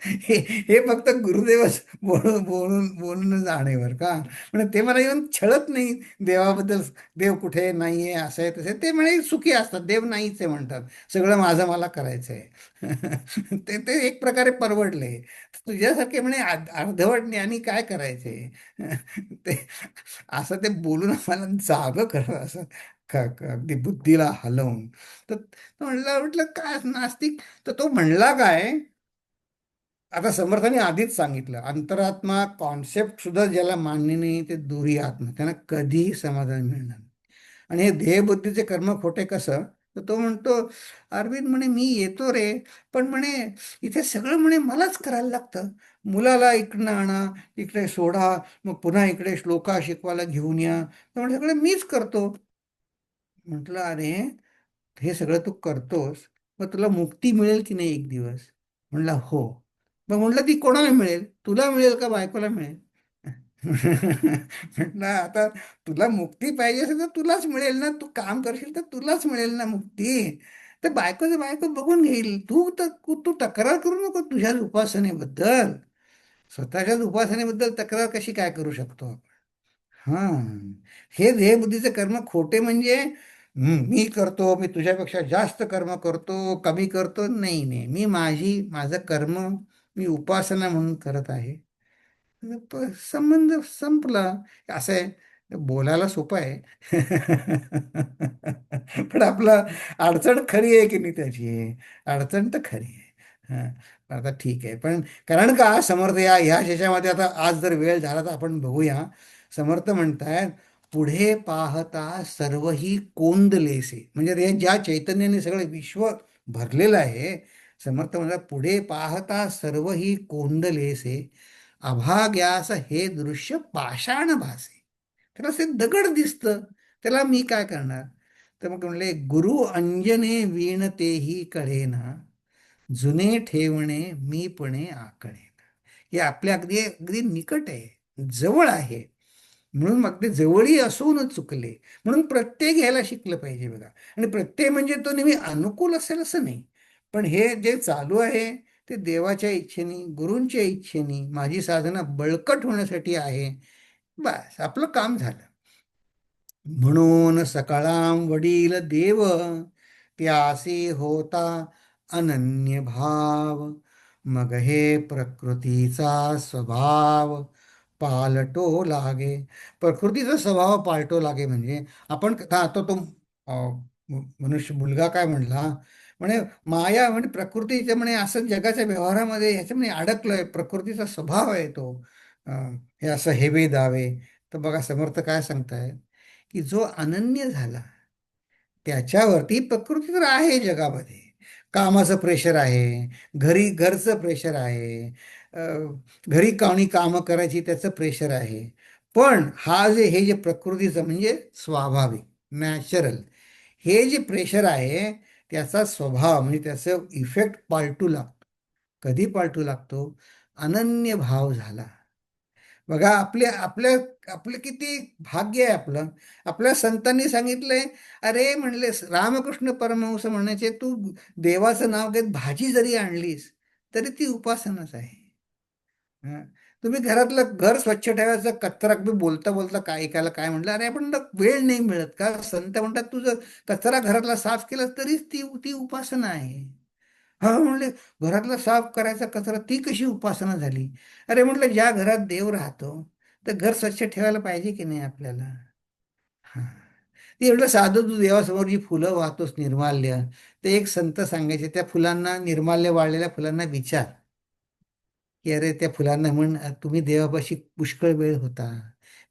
हे हे फक्त गुरुदेवच बोलून बोलून बोलून जाणेवर का. म्हणजे ते मला येऊन छळत नाही देवाबद्दल. देव कुठे नाहीये, असं आहे तसे ते म्हणे सुखी असतात, देव नाहीच आहे म्हणतात, सगळं माझं मला करायचंय. ते ते एक प्रकारे परवडले. तुझ्यासारखे म्हणे अर्धवट ज्ञानी काय करायचे. ते असं ते बोलून आम्हाला जागं करत असं, अगदी बुद्धीला हलवून. तर म्हटलं काय नास्तिक. तर तो म्हणला काय, आता समर्थाने आधीच सांगितलं, अंतरात्मा कॉन्सेप्ट सुद्धा ज्याला मान्य नाही ते दुरी आत्मा, त्यांना कधीही समाधान मिळणार नाही. आणि हे ध्येयबुद्धीचे कर्म खोटे कसं. तर तो म्हणतो अरविंद म्हणे मी येतो रे, पण म्हणे इथे सगळं म्हणे मलाच करायला लागतं. मुलाला इकडनं आणा, इकडे सोडा, मग पुन्हा इकडे श्लोका शिकवायला घेऊन या, तर म्हणजे सगळं मीच करतो. म्हटलं अरे, हे सगळं तू करतोस, मग तुला मुक्ती मिळेल की नाही एक दिवस. म्हणला हो. मग म्हटलं ती कोणाला मिळेल, तुला मिळेल का बायकोला मिळेल. म्हटलं आता तुला मुक्ती पाहिजे असेल तर तुलाच मिळेल ना, तू काम करशील तर तुलाच मिळेल ना मुक्ती. तर बायकोचं बायको बघून घेईल. तू तक्रार करू नको तुझ्याच उपासनेबद्दल. स्वतःच्याच उपासनेबद्दल तक्रार कशी काय करू शकतो आपण. हा, हे ध्येयबुद्धीचे कर्म खोटे म्हणजे, मी करतो, मी तुझ्यापेक्षा जास्त कर्म करतो, कमी करतो, नाही नाही, मी माझं कर्म मी उपासना म्हणून करत आहे. संबंध संपला. असं आहे, बोलायला सोपं आहे. पण आपलं अडचण खरी आहे की नाही त्याची, अडचण तर खरी आहे. हां, आता ठीक आहे. पण कारण का समर्थ ह्या ह्याच्यामध्ये आता आज जर वेळ झाला तर आपण बघूया. समर्थ म्हणतायत पुढे पाहता सर्वही कोंदलेसे, म्हणजे हे ज्या चैतन्याने सगळं विश्व भरलेलं आहे. समर्थ म्हणतात पुढे पाहता सर्वही कोंदलेसे, अभाग्यास हे दृश्य पाषाण भासे. त्याला ते दगड दिसतं, त्याला मी काय करणार. तर मग म्हणले गुरु अंजने वीणतेही कळेना, जुने ठेवणे मीपणे आकळे. हे आपल्या अगदी अगदी निकट आहे, जवळ आहे. म्हणून मग ते जवळी असूनच चुकले. म्हणून प्रत्यय घ्यायला शिकलं पाहिजे बघा. आणि प्रत्यय म्हणजे तो नेहमी अनुकूल असेल असं नाही. पण हे जे चालू आहे ते देवाच्या इच्छेने, गुरूंच्या इच्छेने, माझी साधना बळकट होण्यासाठी आहे. बस आपलं काम झालं. म्हणून सकाळाम वडील देव, त्यासी होता अनन्य भाव. मग हे प्रकृतीचा स्वभाव पालटो लागे. प्रकृतीचा स्वभाव पालटो लागे म्हणजे आपण आता तो मनुष्य मुलगा काय म्हणला, म्हणे माया म्हणजे प्रकृतीच्या म्हणे असं जगाच्या व्यवहारामध्ये ह्याच्या म्हणे अडकलोय, प्रकृतीचा स्वभाव आहे तो. हे असं हेवे दावे. तर बघा समर्थ काय सांगताय, की जो अनन्य झाला त्याच्यावरती प्रकृती तर आहे जगामध्ये. कामाचं प्रेशर आहे, घरचं प्रेशर आहे, अ, घरी कोणी कामं करायची त्याचं प्रेशर आहे. पण हे जे प्रकृतीचं म्हणजे स्वाभाविक, नॅचरल, हे जे प्रेशर आहे त्याचा स्वभाव म्हणजे त्याचं इफेक्ट पालटू लागतो. कधी पालटू लागतो, अनन्य भाव झाला. बघा आपलं किती भाग्य आहे आपलं. आपल्या संतांनी सांगितलंय, अरे म्हणले रामकृष्ण परमहंस म्हणायचे, तू देवाचं नाव घेत भाजी जरी आणलीस तरी ती उपासनाच आहे. हं. तुम्ही घर स्वच्छ ठेवायचं, कचरा बी बोलता बोलता काय ऐकायला काय म्हटलं, अरे आपण वेळ नाही मिळत का. संत म्हणतात तुझं कचरा घरातला साफ केला तरीच ती ती उपासना आहे. हा म्हणले घरातला साफ करायचा कचरा ती कशी उपासना झाली. अरे म्हटलं ज्या घरात देव राहतो तर घर स्वच्छ ठेवायला पाहिजे की नाही आपल्याला. हा, ते म्हटलं साधं तू देवासमोर जी फुलं वाहतोस निर्माल्य, ते एक संत सांगायचे त्या फुलांना, निर्माल्य वाळलेल्या फुलांना विचार. की अरे त्या फुलांना म्हण तुम्ही देवापाशी पुष्कळ वेळ होता.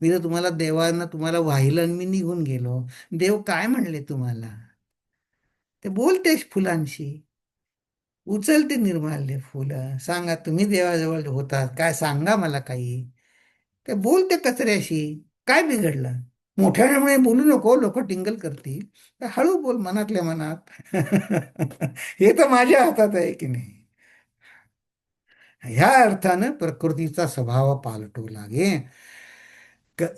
मी तर तुम्हाला देवानं तुम्हाला वाहिलं आणि मी निघून गेलो. देव काय म्हणले तुम्हाला? ते बोलते फुलांशी. उचलते निर्माल्य फुलं. सांगा तुम्ही देवाजवळ होतात काय, सांगा मला काही. ते बोलते कचऱ्याशी. काय बिघडलं? मोठ्यामुळे बोलू नको, लोक टिंगल करतील. तर हळू बोल मनातल्या मनात. हे तर माझ्या हातात आहे की नाही. ह्या अर्थानं प्रकृतीचा स्वभाव पालटू लागे.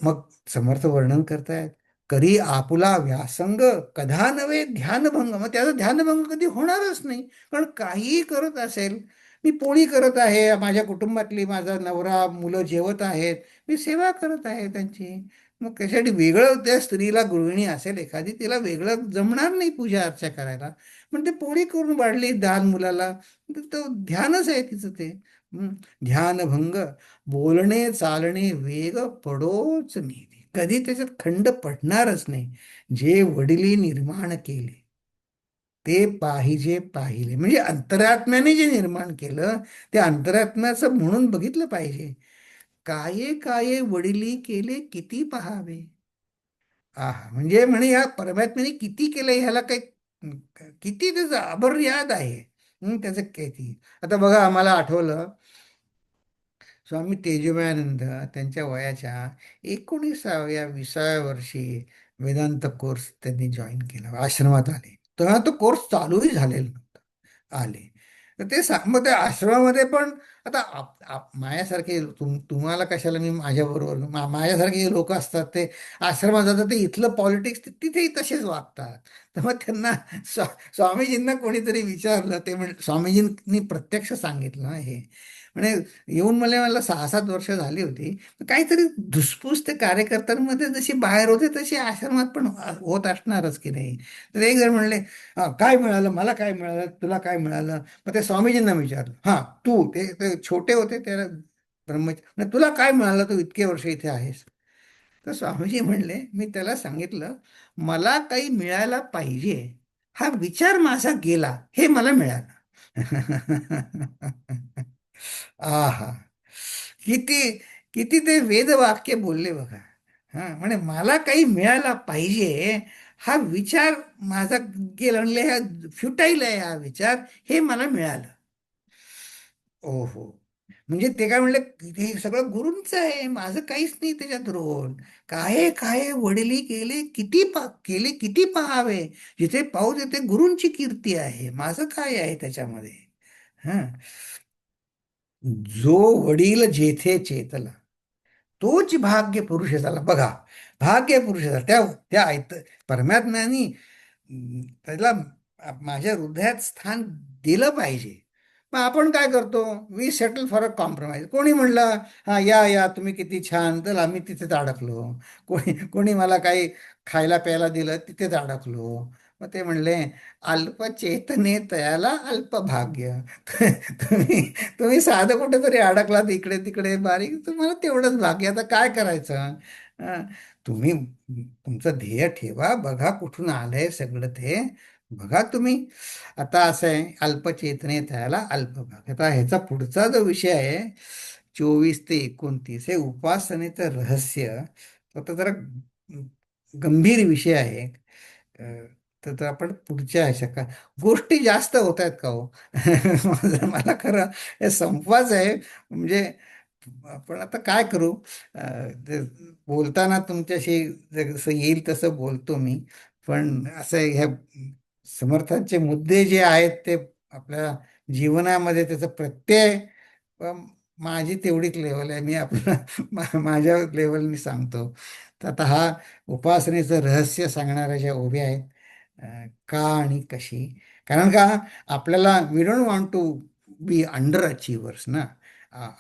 मग समर्थ वर्णन करतायत. करी आपुला व्यासंग कधा नव्हे ध्यानभंग. मग त्याचा ध्यानभंग कधी होणारच नाही. कारण काहीही करत असेल, मी पोळी करत आहे, माझ्या कुटुंबातली माझा नवरा मुलं जेवत आहेत, मी सेवा करत आहे त्यांची. मग त्यासाठी वेगळं त्या स्त्रीला गृहिणी असेल एखादी, तिला वेगळं जमणार नाही पूजा अर्चा करायला. पण ते पोळी करून वाढली दान मुलाला, तर तो ध्यानच आहे तिचं ते. हं. ध्यानभंग बोलणे चालणे वेग पडोच नाही. कधी त्याच्यात खंड पडणारच नाही. जे वडिली निर्माण केले ते पाहिजे पाहिले, म्हणजे अंतरात्म्याने जे निर्माण केलं ते अंतरात्म्याचं म्हणून बघितलं पाहिजे. काये काये वडिली केले किती पहावे. आहा, म्हणजे म्हणे या परमात्म्याने किती केलं ह्याला काही किती त्याचं अभर्याद आहे. त्याचं किती. आता बघा आम्हाला आठवलं स्वामी तेजोमयानंद त्यांच्या वयाच्या 19व्या 20व्या वर्षी वेदांत कोर्स त्यांनी जॉईन केला, आश्रमात आले. तेव्हा तो कोर्स चालूही झालेला नव्हता. आले तर ते मग त्या आश्रमामध्ये पण आता माझ्यासारखे तुम्हाला कशाला मी माझ्याबरोबर माझ्यासारखे जे लोक असतात ते आश्रमात जातात, ते इथलं पॉलिटिक्स तिथेही तसेच वागतात. तर मग त्यांना स्वामीजींना कोणीतरी विचारलं, ते स्वामीजींनी प्रत्यक्ष सांगितलं हे. म्हणजे येऊन मला 6-7 वर्ष झाली होती. काहीतरी धुसफूस ते कार्यकर्त्यांमध्ये जशी बाहेर होते तशी आश्रमात पण होत असणारच की नाही. तर एक जण म्हणले, "हा काय मिळालं, मला काय मिळालं, तुला काय मिळालं?" मग ते स्वामीजींना विचारलं. "हां तू ते छोटे होते त्याला ब्रह्मचारी, तुला काय मिळालं, तू इतके वर्ष इथे आहेस?" तर स्वामीजी म्हणले, मी त्याला सांगितलं, मला काही मिळायला पाहिजे हा विचार माझा गेला, हे मला मिळालं. आहा, किती किती ते वेदवाक्य बोलले बघा. हा म्हणे मला काही मिळायला पाहिजे हा विचार माझा गेला, म्हणले हा फ्युटाईल आहे हा विचार, हे मला मिळालं. ओहो. म्हणजे ते काय म्हणले, हे सगळं गुरूंचं आहे, माझं काहीच नाही त्याच्यात रोल. काय काय वडिली केले किती केले किती पाहावे. जिथे पाहू तिथे गुरूंची कीर्ती आहे, माझं काय आहे त्याच्यामध्ये. हा. जो वडील जेथे चेतला तोच भाग्य पुरुष झाला. बघा, भाग्य पुरुष झाला त्या त्या परमात्म्याने त्याला माझ्या हृदयात स्थान दिलं पाहिजे. मग आपण काय करतो, we settle for a compromise. कोणी म्हणलं, हा या या तुम्ही किती छान, तर आम्ही तिथेच अडकलो. कोणी कोणी मला काही खायला प्यायला दिलं, तिथेच अडकलो. मग ते म्हणले, अल्पचेतने तयाला अल्पभाग्य. तुम्ही तुम्ही साधं कुठेतरी अडकलात इकडे तिकडे बारीक, तुम्हाला तेवढंच भाग्य. आता काय करायचं. अं, तुम्ही तुमचं ध्येय ठेवा, बघा कुठून आलंय सगळं ते. बघा तुम्ही. आता असं आहे, अल्पचेतने त्याला अल्पभाग. आता ह्याचा पुढचा जो विषय आहे 24 ते 29 हे उपासनेचं रहस्य. आता जरा गंभीर विषय आहे. तर आपण पुढच्या ह्याच्या का गोष्टी जास्त होत आहेत का हो. मला खरं हे संपवाच आहे. म्हणजे आपण आता काय करू. ते बोलताना तुमच्याशी जसं येईल तसं बोलतो मी. पण असं ह्या समर्थांचे मुद्दे जे आहेत ते आपल्या जीवनामध्ये त्याचा प्रत्यय अ, माझी तेवढीच लेवल आहे, मी आपलं माझ्या लेवलनी सांगतो. तर आता हा उपासनेचं रहस्य सांगणाऱ्या ज्या उभ्या आहेत, का आणि कशी. कारण का आपल्याला we don't want to be underachievers ना.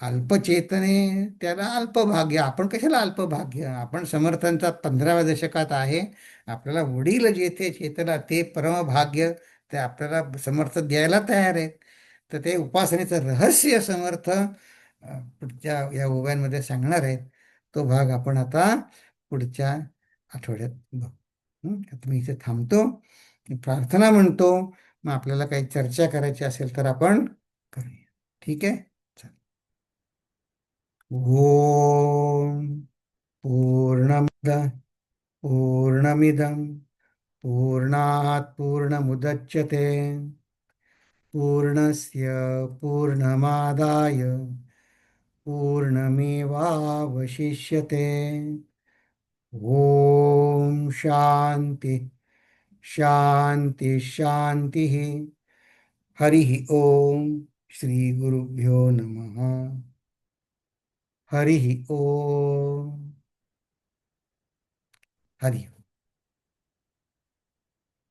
अल्पचेतने त्याला अल्पभाग्य. आपण कशाला अल्पभाग्य, आपण समर्थांचा 15व्या दशकात आहे. आपल्याला वडील जेथे चेतला ते परमभाग्य, ते आपल्याला समर्थ द्यायला तयार आहेत. तर ते उपासनेचं रहस्य समर्थ पुढच्या या उभ्यांमध्ये सांगणार आहेत. तो भाग आपण आता पुढच्या आठवड्यात बघू. आता मी इथे थांबतो. मी प्रार्थना म्हणतो. मग आपल्याला काही चर्चा करायची असेल तर आपण करूया. ठीक आहे. चल. ओम पूर्णमद पूर्णमिदं पूर्णात् पूर्णमुदच्यते पूर्णस्य पूर्णमादाय पूर्णमेवावशिष्यते ॐ शान्ति शान्ति शान्तिः हरिः ॐ श्रीगुरुभ्यो नमः हरिः ॐ हरि